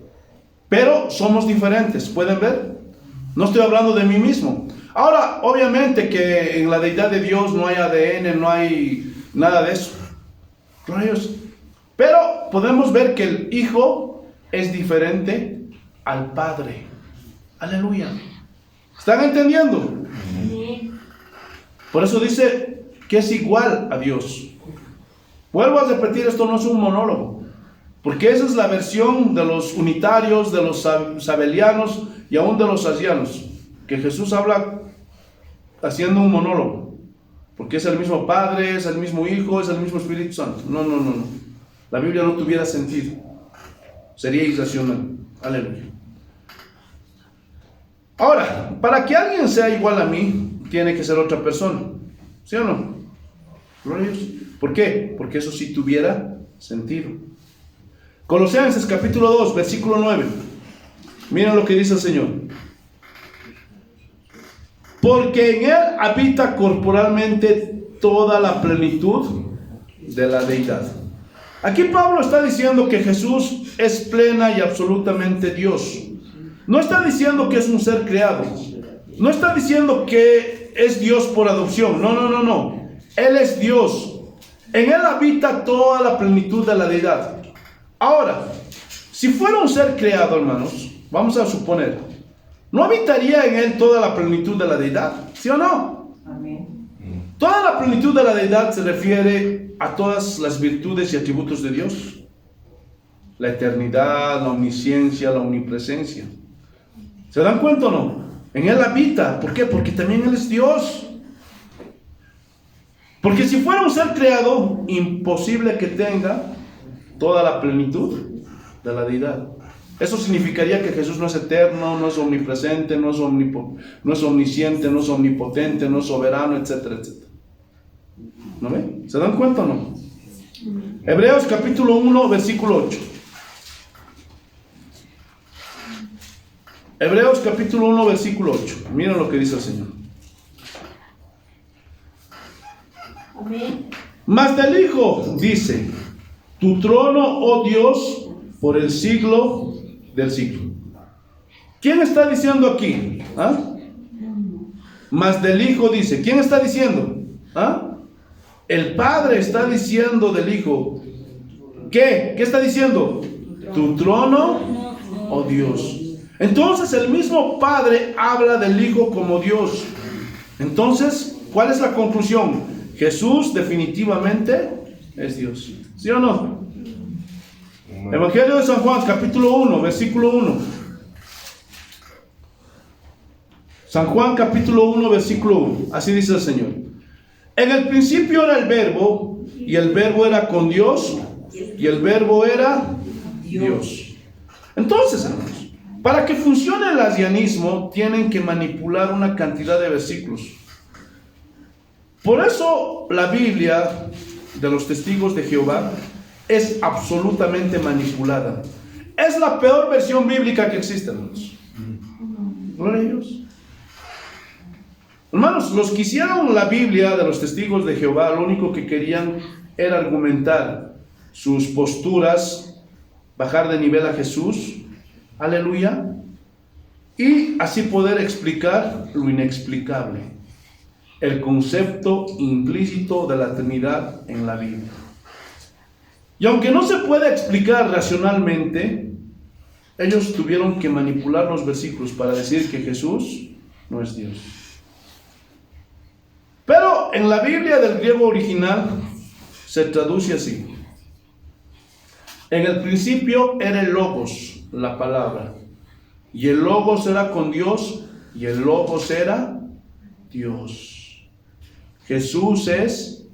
pero somos diferentes. ¿Pueden ver? No estoy hablando de mí mismo. Ahora, obviamente que en la deidad de Dios no hay ADN, no hay nada de eso. Gloria a Dios. Pero podemos ver que el hijo es diferente al padre. Aleluya. ¿Están entendiendo? Por eso dice que es igual a Dios. Vuelvo a repetir, esto no es un monólogo, porque esa es la versión de los unitarios, de los sabelianos y aún de los asianos, que Jesús habla haciendo un monólogo, porque es el mismo Padre, es el mismo Hijo, es el mismo Espíritu Santo. No. La Biblia no tuviera sentido, sería irracional. Aleluya. Ahora, para que alguien sea igual a mí, tiene que ser otra persona, ¿sí o no? Gloria a Dios. ¿Por qué? Porque eso sí tuviera sentido. Colosenses capítulo 2, versículo 9. Miren lo que dice el Señor. Porque en Él habita corporalmente toda la plenitud de la deidad. Aquí Pablo está diciendo que Jesús es plena y absolutamente Dios. No está diciendo que es un ser creado. No está diciendo que es Dios por adopción. No. Él es Dios. En Él habita toda la plenitud de la deidad. Ahora, si fuera un ser creado, hermanos, vamos a suponer, ¿no habitaría en Él toda la plenitud de la deidad? ¿Sí o no? Amén. Toda la plenitud de la deidad se refiere a todas las virtudes y atributos de Dios. La eternidad, la omnisciencia, la omnipresencia. ¿Se dan cuenta o no? En Él habita. ¿Por qué? Porque también Él es Dios. Porque si fuera un ser creado, imposible que tenga toda la plenitud de la deidad. Eso significaría que Jesús no es eterno, no es omnipresente, no es omnisciente, no es omnipotente, no es soberano, etcétera, etcétera. ¿No ven? ¿Se dan cuenta o no? Hebreos capítulo 1, versículo 8. Hebreos capítulo 1, versículo 8. Miren lo que dice el Señor. Amén. Mas del Hijo dice: tu trono, oh Dios, por el siglo del siglo. ¿Quién está diciendo aquí? ¿Ah? Mas del Hijo dice. ¿Quién está diciendo? ¿Ah? El Padre está diciendo del Hijo. ¿Qué? ¿Qué está diciendo? Tu trono, oh Dios. Entonces el mismo Padre habla del Hijo como Dios. Entonces, ¿cuál es la conclusión? Jesús definitivamente es Dios. ¿Sí o no? Evangelio de San Juan, capítulo 1, versículo 1. San Juan, capítulo 1, versículo 1. Así dice el Señor. En el principio era el Verbo, y el Verbo era con Dios, y el Verbo era Dios. Entonces, hermanos, para que funcione el asianismo, tienen que manipular una cantidad de versículos. Por eso la Biblia de los testigos de Jehová es absolutamente manipulada. Es la peor versión bíblica que existe, hermanos. Gloria a Dios. Hermanos, los que hicieron la Biblia de los testigos de Jehová, lo único que querían era argumentar sus posturas, bajar de nivel a Jesús Aleluya. Y así poder explicar lo inexplicable, el concepto implícito de la Trinidad en la Biblia. Y aunque no se puede explicar racionalmente, ellos tuvieron que manipular los versículos para decir que Jesús no es Dios. Pero en la Biblia del griego original se traduce así: en el principio era el Logos, la palabra, y el Logos era con Dios, y el Logos era Dios. Jesús es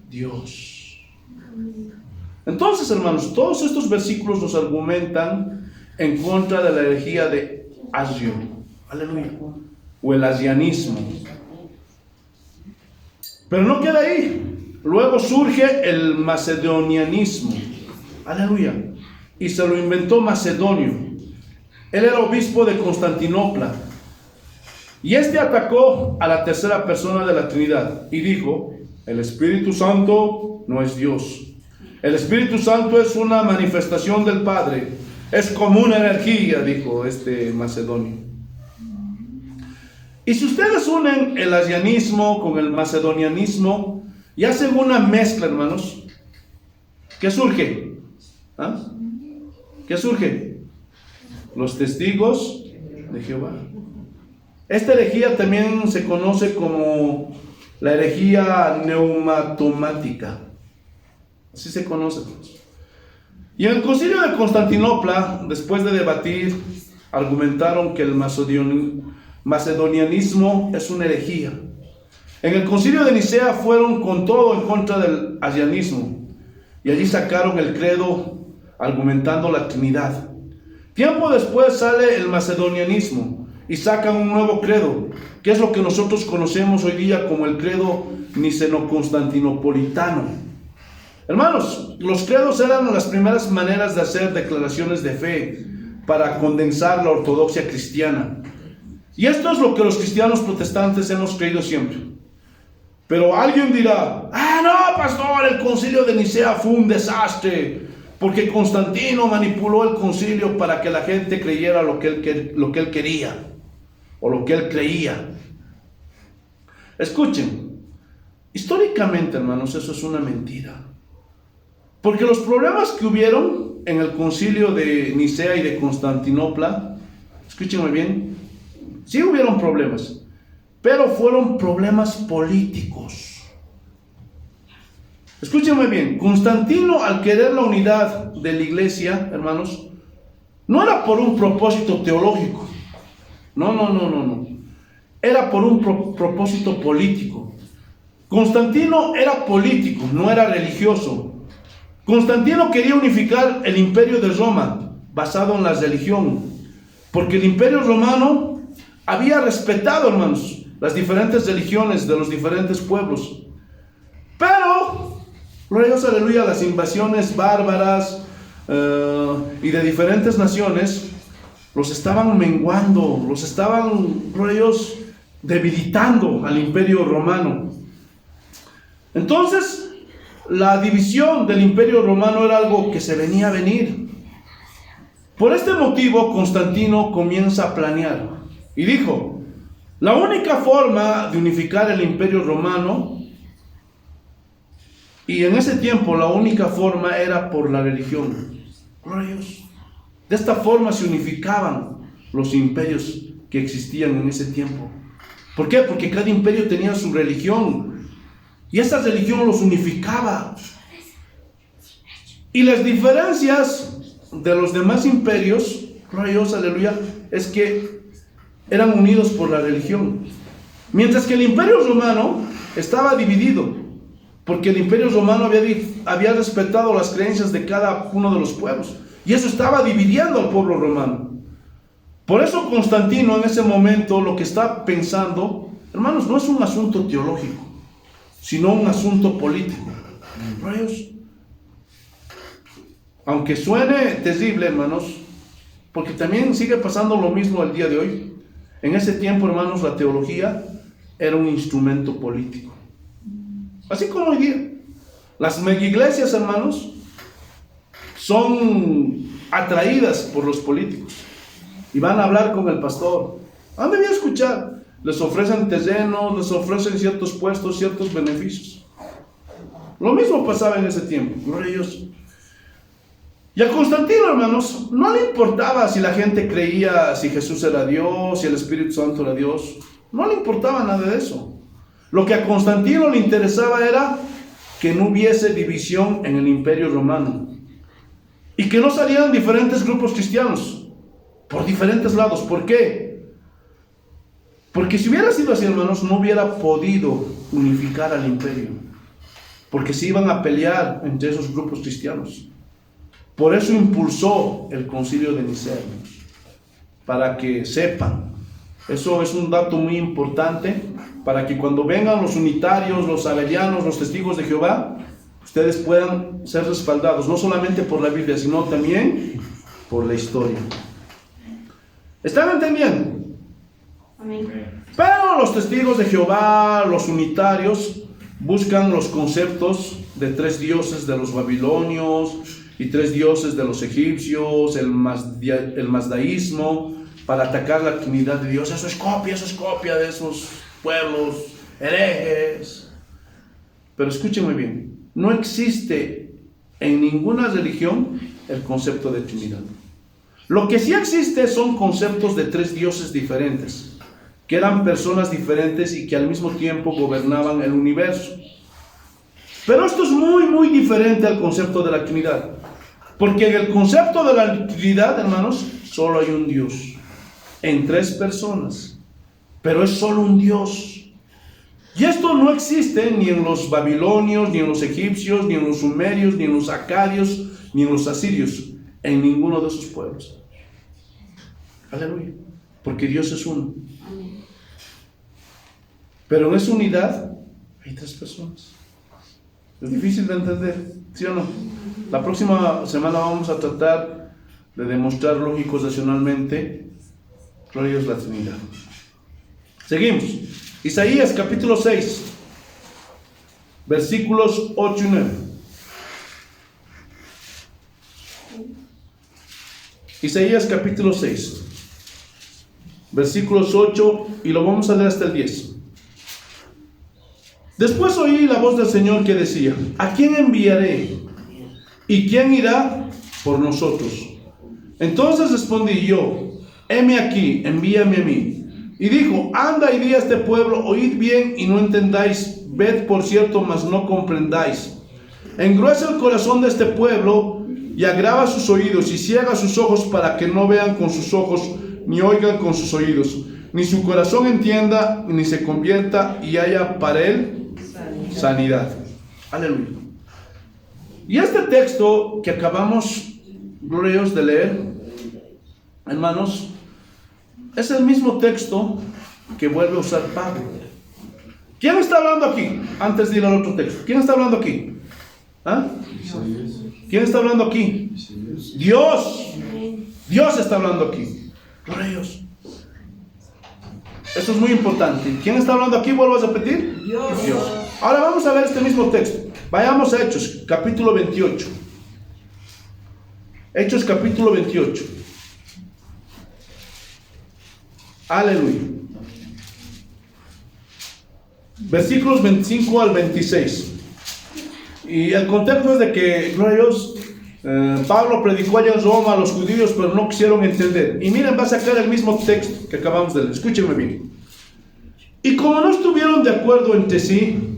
Dios. Entonces, hermanos, todos estos versículos nos argumentan en contra de la herejía de Asio, aleluya, o el asianismo. Pero no queda ahí. Luego surge el macedonianismo, aleluya, y se lo inventó Macedonio. Él era obispo de Constantinopla, y este atacó a la tercera persona de la Trinidad y dijo: el Espíritu Santo no es Dios. El Espíritu Santo es una manifestación del Padre, es como una energía, dijo este macedonio. Y si ustedes unen el asianismo con el macedonianismo y hacen una mezcla, hermanos, ¿qué surge? ¿Ah? ¿Qué surge? Los testigos de Jehová. Esta herejía también se conoce como la herejía neumatomática. Así se conoce. Y en el concilio de Constantinopla, después de debatir, argumentaron que el macedonianismo es una herejía. En el concilio de Nicea fueron con todo en contra del asianismo, y allí sacaron el credo argumentando la Trinidad. Tiempo después sale el macedonianismo y sacan un nuevo credo, que es lo que nosotros conocemos hoy día como el credo niceno-constantinopolitano. Hermanos, los credos eran las primeras maneras de hacer declaraciones de fe para condensar la ortodoxia cristiana. Y esto es lo que los cristianos protestantes hemos creído siempre. Pero alguien dirá: no, pastor, el concilio de Nicea fue un desastre, porque Constantino manipuló el concilio para que la gente creyera lo que él quería, o lo que él creía. Escuchen, históricamente, hermanos, eso es una mentira. Porque los problemas que hubieron en el concilio de Nicea y de Constantinopla, escúchenme bien, sí hubieron problemas, pero fueron problemas políticos. Escúchenme bien, Constantino, al querer la unidad de la iglesia, hermanos, no era por un propósito teológico. No. Era por un propósito político. Constantino era político, no era religioso. Constantino quería unificar el imperio de Roma, basado en la religión, porque el imperio romano había respetado, hermanos, las diferentes religiones de los diferentes pueblos. Pero, gloria a Dios, aleluya, las invasiones bárbaras y de diferentes naciones los estaban menguando, los estaban, gloria a Dios, debilitando al imperio romano. Entonces, la división del imperio romano era algo que se venía a venir. Por este motivo, Constantino comienza a planear y dijo: la única forma de unificar el imperio romano, y en ese tiempo la única forma era por la religión. Gloria a Dios. De esta forma se unificaban los imperios que existían en ese tiempo. ¿Por qué? Porque cada imperio tenía su religión, y esa religión los unificaba. Y las diferencias de los demás imperios, gloria a Dios, aleluya, es que eran unidos por la religión. Mientras que el imperio romano estaba dividido, porque el imperio romano había respetado las creencias de cada uno de los pueblos, y eso estaba dividiendo al pueblo romano. Por eso Constantino en ese momento lo que está pensando, hermanos, no es un asunto teológico, sino un asunto político. Aunque suene terrible, hermanos, porque también sigue pasando lo mismo al día de hoy. En ese tiempo, hermanos, la teología era un instrumento político. Así como hoy día. Las megaiglesias, hermanos, son atraídas por los políticos. y van a hablar con el pastor. ¿Han debido escuchar? Les ofrecen terrenos, les ofrecen ciertos puestos, ciertos beneficios. Lo mismo pasaba en ese tiempo. Gloria a Dios. Y a Constantino, hermanos, no le importaba si la gente creía si Jesús era Dios, si el Espíritu Santo era Dios. No le importaba nada de eso. Lo que a Constantino le interesaba era que no hubiese división en el Imperio Romano y que no salieran diferentes grupos cristianos por diferentes lados. ¿Por qué? Porque si hubiera sido así, hermanos, no hubiera podido unificar al imperio, porque se iban a pelear entre esos grupos cristianos. Por eso impulsó el concilio de Nicea, hermanos, para que sepan. Eso es un dato muy importante, para que cuando vengan los unitarios, los abelianos, los testigos de Jehová, ustedes puedan ser respaldados, no solamente por la Biblia, sino también por la historia. ¿Están entendiendo? Amén. Pero los testigos de Jehová, los unitarios, buscan los conceptos de 3 dioses de los babilonios y 3 dioses de los egipcios, el mazdaísmo, para atacar la Trinidad de Dios. Eso es copia de esos pueblos herejes. Pero escúchenme bien, no existe en ninguna religión el concepto de Trinidad. Lo que sí existe son conceptos de 3 dioses diferentes, que eran personas diferentes y que al mismo tiempo gobernaban el universo. Pero esto es muy diferente al concepto de la Trinidad, porque en el concepto de la Trinidad, hermanos, solo hay un Dios en 3 personas, pero es solo un Dios. Y esto no existe ni en los babilonios, ni en los egipcios, ni en los sumerios, ni en los acadios, ni en los asirios, en ninguno de esos pueblos. Aleluya, porque Dios es uno. Amén. Pero en esa unidad hay 3 personas. Es difícil de entender, ¿sí o no? La próxima semana vamos a tratar de demostrar lógico-racionalmente, gloria a Dios, la Trinidad. Seguimos. Isaías capítulo 6, versículos 8 y 9. Isaías capítulo 6, versículos 8, y lo vamos a leer hasta el 10. Después oí la voz del Señor que decía: ¿a quién enviaré? ¿Y quién irá por nosotros? Entonces respondí yo: heme aquí, envíame a mí. Y dijo: anda y di a este pueblo, oíd bien y no entendáis, ved por cierto, mas no comprendáis. Engruesa el corazón de este pueblo y agrava sus oídos y ciega sus ojos, para que no vean con sus ojos, ni oigan con sus oídos, ni su corazón entienda, ni se convierta y haya para él sanidad. Aleluya. Y este texto que acabamos, gloriosos, de leer, hermanos, es el mismo texto que vuelve a usar Pablo. ¿Quién está hablando aquí? Antes de ir al otro texto, ¿quién está hablando aquí? ¿Ah? ¿Quién está hablando aquí? Dios. Dios está hablando aquí. Gloria a Dios. Esto es muy importante. ¿Quién está hablando aquí? Vuelvo a repetir. Dios. Ahora vamos a ver este mismo texto. Vayamos a Hechos, capítulo 28. Hechos, capítulo 28. Aleluya. Versículos 25 al 26. Y el contexto es de que, gloria a Dios, Pablo predicó allá en Roma a los judíos, pero no quisieron entender. Y miren, va a sacar el mismo texto que acabamos de leer. Escúchenme bien. Y como no estuvieron de acuerdo entre sí,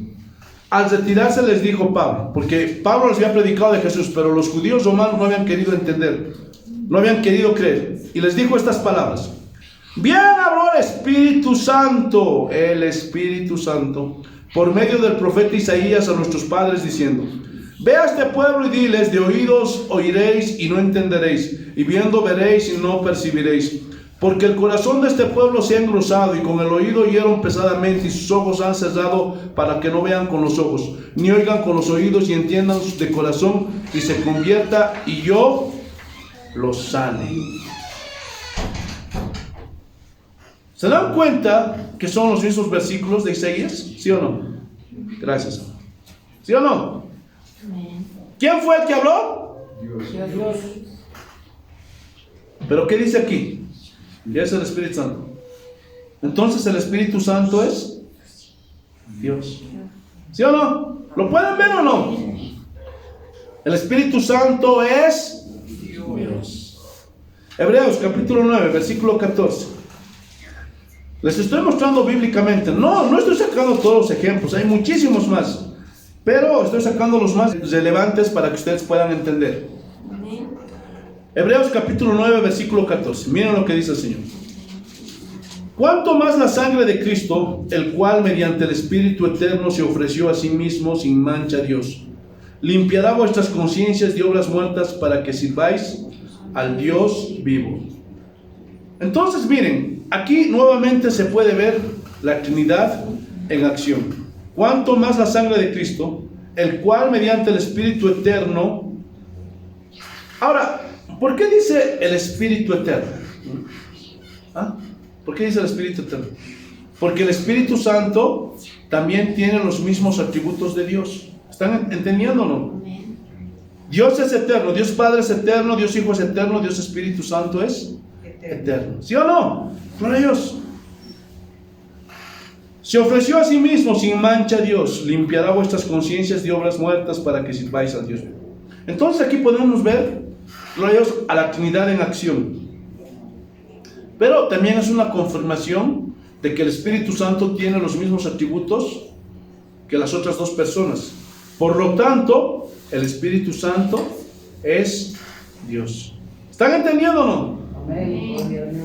al retirarse les dijo Pablo, porque Pablo les había predicado de Jesús, pero los judíos romanos no habían querido entender, no habían querido creer. Y les dijo estas palabras: bien habló el Espíritu Santo, por medio del profeta Isaías a nuestros padres, diciendo: ve a este pueblo y diles, de oídos oiréis y no entenderéis, y viendo veréis y no percibiréis. Porque el corazón de este pueblo se ha engrosado, y con el oído oyeron pesadamente, y sus ojos han cerrado, para que no vean con los ojos, ni oigan con los oídos, y entiendan de corazón, y se convierta, y yo los sane. ¿Se dan cuenta que son los mismos versículos de Isaías? ¿Sí o no? Gracias. ¿Sí o no? ¿Quién fue el que habló? Dios. Pero ¿qué dice aquí? y es el Espíritu Santo. Entonces el Espíritu Santo es Dios. ¿Sí o no? ¿Lo pueden ver o no? El Espíritu Santo es Dios. Hebreos capítulo 9, versículo 14. Les estoy mostrando bíblicamente. No estoy sacando todos los ejemplos, hay muchísimos más, pero estoy sacando los más relevantes para que ustedes puedan entender. Hebreos capítulo 9, versículo 14. Miren lo que dice el Señor. Cuanto más la sangre de Cristo, el cual mediante el Espíritu eterno se ofreció a sí mismo sin mancha a Dios, limpiará vuestras conciencias de obras muertas para que sirváis al Dios vivo. Entonces miren, aquí nuevamente se puede ver la Trinidad en acción. Cuanto más la sangre de Cristo, el cual mediante el Espíritu eterno. Ahora, ¿por qué dice el Espíritu eterno? ¿Ah? ¿Por qué dice el Espíritu eterno? Porque el Espíritu Santo también tiene los mismos atributos de Dios. ¿Están entendiéndolo? Dios es eterno, Dios Padre es eterno, Dios Hijo es eterno, Dios Espíritu Santo es eterno. ¿Sí o no? Gloria a Dios. Se ofreció a sí mismo sin mancha a Dios, limpiará vuestras conciencias de obras muertas para que sirváis a Dios. Entonces aquí podemos ver, gloria a Dios, a la Trinidad en acción. Pero también es una confirmación de que el Espíritu Santo tiene los mismos atributos que las otras dos personas. Por lo tanto, el Espíritu Santo es Dios. ¿Están entendiendo o no? Amén.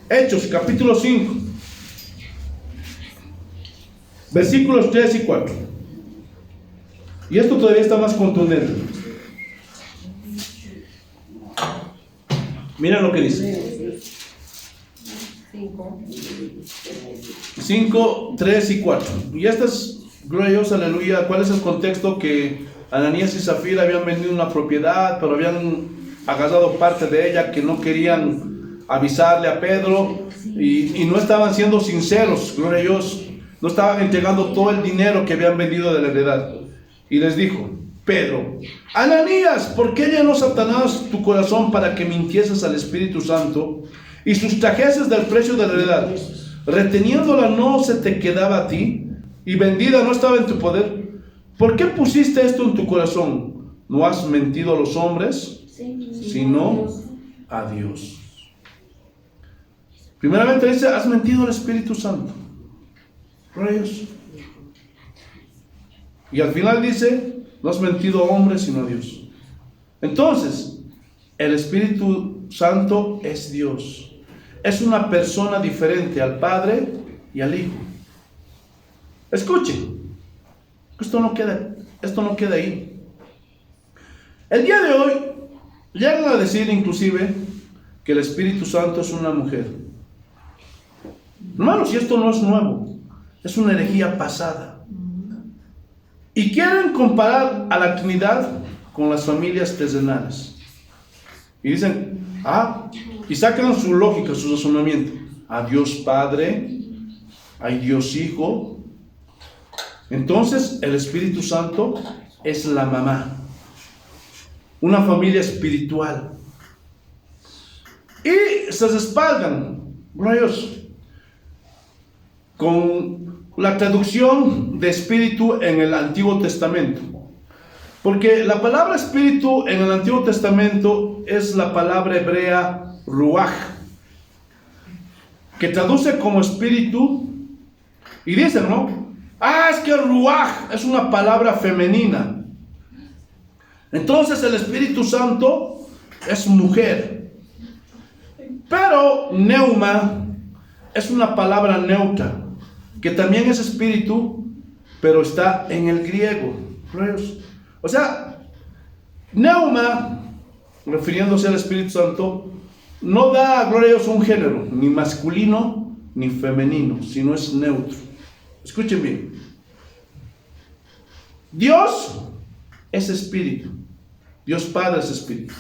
Hechos, capítulo 5, versículos 3 y 4. Y esto todavía está más contundente. Mira lo que dice. 5, 3 y 4. Y esta es, gloria a Dios, aleluya. ¿Cuál es el contexto? Que Ananías y Zafira habían vendido una propiedad, pero habían agarrado parte de ella, que no querían avisarle a Pedro, y no estaban siendo sinceros, gloria a Dios. No estaban entregando todo el dinero que habían vendido de la heredad. Y les dijo Pedro: Ananías, ¿por qué llenó Satanás tu corazón para que mintieses al Espíritu Santo y sustrajeses del precio de la heredad? Reteniéndola no se te quedaba a ti, y vendida no estaba en tu poder. ¿Por qué pusiste esto en tu corazón? No has mentido a los hombres, sino a Dios. Primeramente dice, has mentido al Espíritu Santo. Reyes. Y al final dice, no has mentido a hombres, sino a Dios. Entonces, el Espíritu Santo es Dios. Es una persona diferente al Padre y al Hijo. Escuchen, esto no queda ahí. El día de hoy llegan a decir inclusive que el Espíritu Santo es una mujer. Hermanos, y esto no es nuevo, es una herejía pasada. Y quieren comparar a la Trinidad con las familias terrenales. Y dicen, y sacan su lógica, su razonamiento. A Dios Padre, hay Dios Hijo. Entonces el Espíritu Santo es la mamá, una familia espiritual. Y se respaldan, gloria a Dios, con la traducción de espíritu en el Antiguo Testamento. Porque la palabra espíritu en el Antiguo Testamento es la palabra hebrea ruach, que traduce como espíritu. Y dicen, ¿no? Es que ruach es una palabra femenina. Entonces el Espíritu Santo es mujer. Pero neuma es una palabra neutra, que también es espíritu, pero está en el griego. O sea, neuma, refiriéndose al Espíritu Santo, no da, gloria a Dios, un género, ni masculino ni femenino, sino es neutro. Escuchen bien. Dios es espíritu. Dios Padre es espíritu.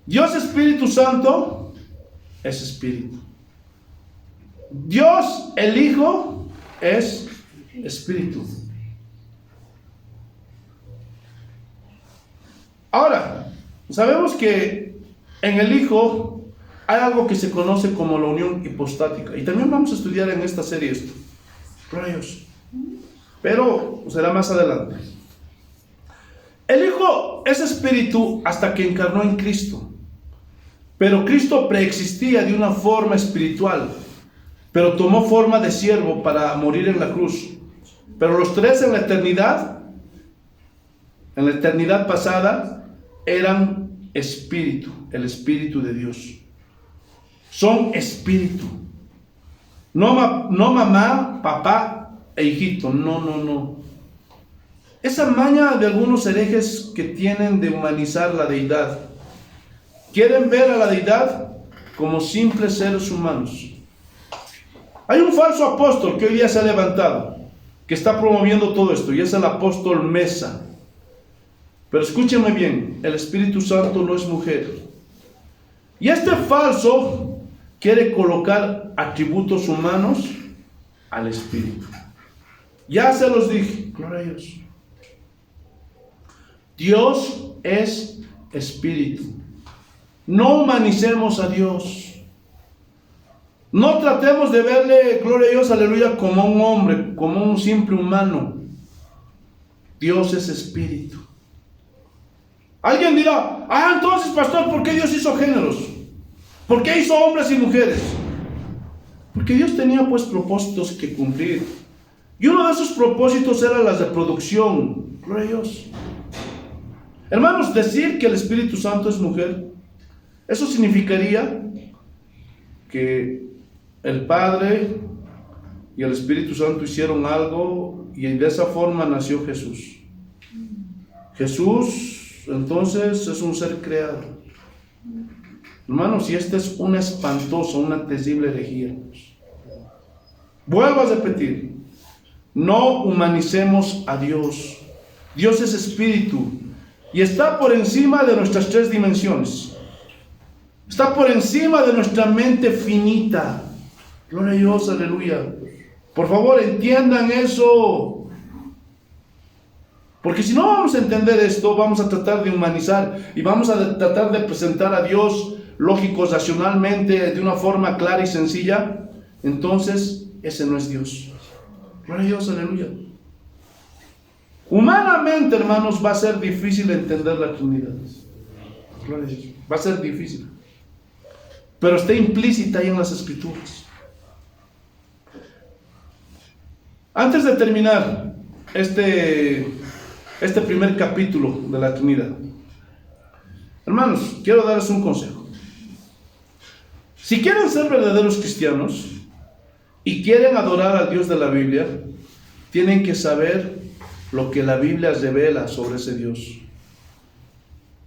Dios Espíritu Santo es espíritu. Dios el Hijo es espíritu. Ahora, sabemos que en el Hijo hay algo que se conoce como la unión hipostática. Y también vamos a estudiar en esta serie esto. Rayos. Pero será más adelante. El Hijo es espíritu hasta que encarnó en Cristo. Pero Cristo preexistía de una forma espiritual, pero tomó forma de siervo para morir en la cruz. Pero los tres en la eternidad pasada, eran espíritu, el Espíritu de Dios. Son espíritu. No mamá, papá e hijito. No. Esa maña de algunos herejes que tienen de humanizar la deidad. Quieren ver a la deidad como simples seres humanos. Hay un falso apóstol que hoy día se ha levantado, que está promoviendo todo esto, y es el apóstol Mesa. Pero escúchenme bien, el Espíritu Santo no es mujer. Y este falso quiere colocar atributos humanos al Espíritu. Ya se los dije, gloria a Dios. Dios es Espíritu. No humanicemos a Dios. No tratemos de verle, gloria a Dios, aleluya, como un hombre, como un simple humano. Dios es Espíritu. Alguien dirá, entonces, pastor, ¿por qué Dios hizo géneros? ¿Por qué hizo hombres y mujeres? Porque Dios tenía pues propósitos que cumplir. Y uno de esos propósitos era la reproducción. Gloria a Dios. Hermanos, decir que el Espíritu Santo es mujer, eso significaría que el Padre y el Espíritu Santo hicieron algo y de esa forma nació Jesús. Jesús, entonces, es un ser creado. Hermanos, y esta es una espantosa, una terrible herejía. Vuelvo a repetir, no humanicemos a Dios. Dios es Espíritu y está por encima de nuestras tres dimensiones. Está por encima de nuestra mente finita. Gloria a Dios, aleluya. Por favor, entiendan eso. Porque si no vamos a entender esto, vamos a tratar de humanizar y vamos a tratar de presentar a Dios lógico, racionalmente, de una forma clara y sencilla. Entonces, ese no es Dios. Gloria a Dios, aleluya. Humanamente, hermanos, va a ser difícil entender la Trinidad. Gloria a Dios. Va a ser difícil. Pero está implícita ahí en las Escrituras. Antes de terminar este primer capítulo de la Trinidad, hermanos, quiero darles un consejo. Si quieren ser verdaderos cristianos y quieren adorar al Dios de la Biblia, tienen que saber lo que la Biblia revela sobre ese Dios.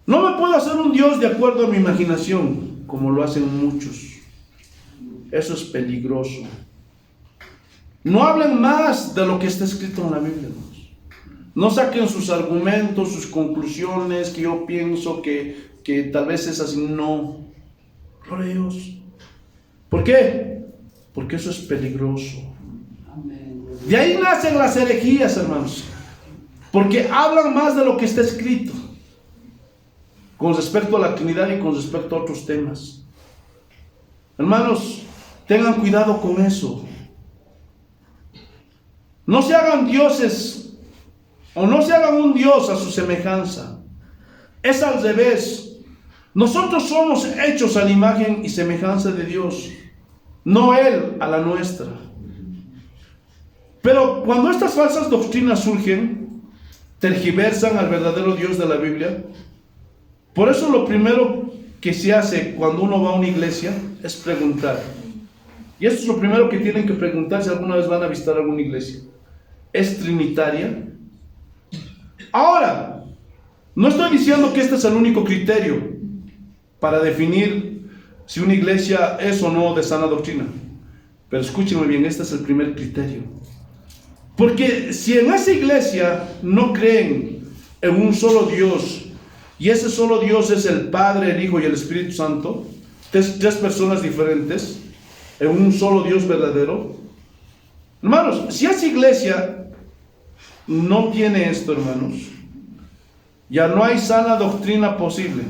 No me puedo hacer un Dios de acuerdo a mi imaginación, como lo hacen muchos. Eso es peligroso. No hablen más de lo que está escrito en la Biblia, hermanos. No saquen sus argumentos, sus conclusiones, que yo pienso que tal vez es así. No. Gloria a Dios. ¿Por qué? Porque eso es peligroso. De ahí nacen las herejías, hermanos. Porque hablan más de lo que está escrito con respecto a la Trinidad y con respecto a otros temas. Hermanos, tengan cuidado con eso. No se hagan dioses o no se hagan un Dios a su semejanza. Es al revés. Nosotros somos hechos a la imagen y semejanza de Dios, no Él a la nuestra. Pero cuando estas falsas doctrinas surgen, tergiversan al verdadero Dios de la Biblia. Por eso lo primero que se hace cuando uno va a una iglesia es preguntar. Y esto es lo primero que tienen que preguntar si alguna vez van a visitar alguna iglesia. ¿Es trinitaria? Ahora, no estoy diciendo que este es el único criterio para definir si una iglesia es o no de sana doctrina. Pero escúchenme bien, este es el primer criterio. Porque si en esa iglesia no creen en un solo Dios, y ese solo Dios es el Padre, el Hijo y el Espíritu Santo, tres personas diferentes, en un solo Dios verdadero. Hermanos, si esa iglesia no tiene esto, hermanos, ya no hay sana doctrina posible.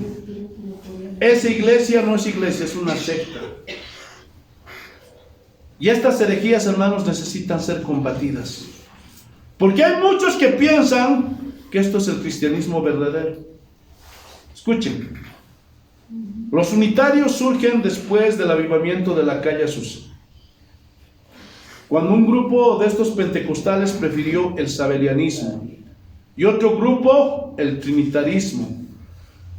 esa iglesia no es iglesia, es una secta. Y estas herejías, hermanos, necesitan ser combatidas. Porque hay muchos que piensan que esto es el cristianismo verdadero. Escuchen, los unitarios surgen después del avivamiento de la calle Azusa, cuando un grupo de estos pentecostales prefirió el sabelianismo y otro grupo el trinitarismo.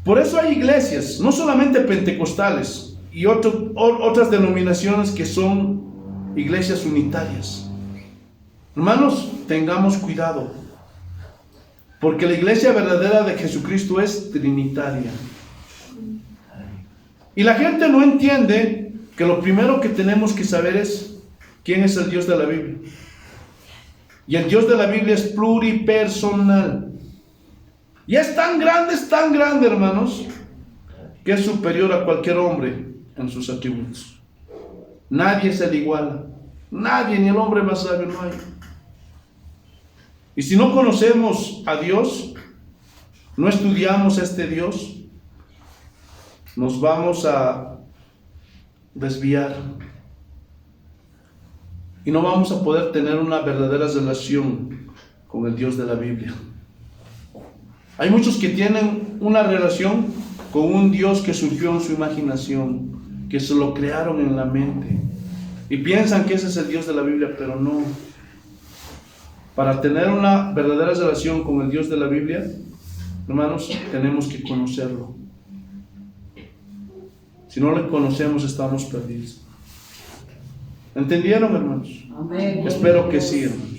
Por eso hay iglesias, no solamente pentecostales, y otras denominaciones que son iglesias unitarias. Hermanos, tengamos cuidado, porque la iglesia verdadera de Jesucristo es trinitaria. Y la gente no entiende que lo primero que tenemos que saber es quién es el Dios de la Biblia. Y el Dios de la Biblia es pluripersonal. Y es tan grande, hermanos, que es superior a cualquier hombre en sus atributos. Nadie se le iguala. Nadie, ni el hombre más sabio no hay. Y si no conocemos a Dios, no estudiamos a este Dios, nos vamos a desviar. Y no vamos a poder tener una verdadera relación con el Dios de la Biblia. Hay muchos que tienen una relación con un Dios que surgió en su imaginación, que se lo crearon en la mente. Y piensan que ese es el Dios de la Biblia, pero no. Para tener una verdadera relación con el Dios de la Biblia, hermanos, tenemos que conocerlo. Si no le conocemos, estamos perdidos. ¿Entendieron, hermanos? Amén. Espero que sí, hermanos.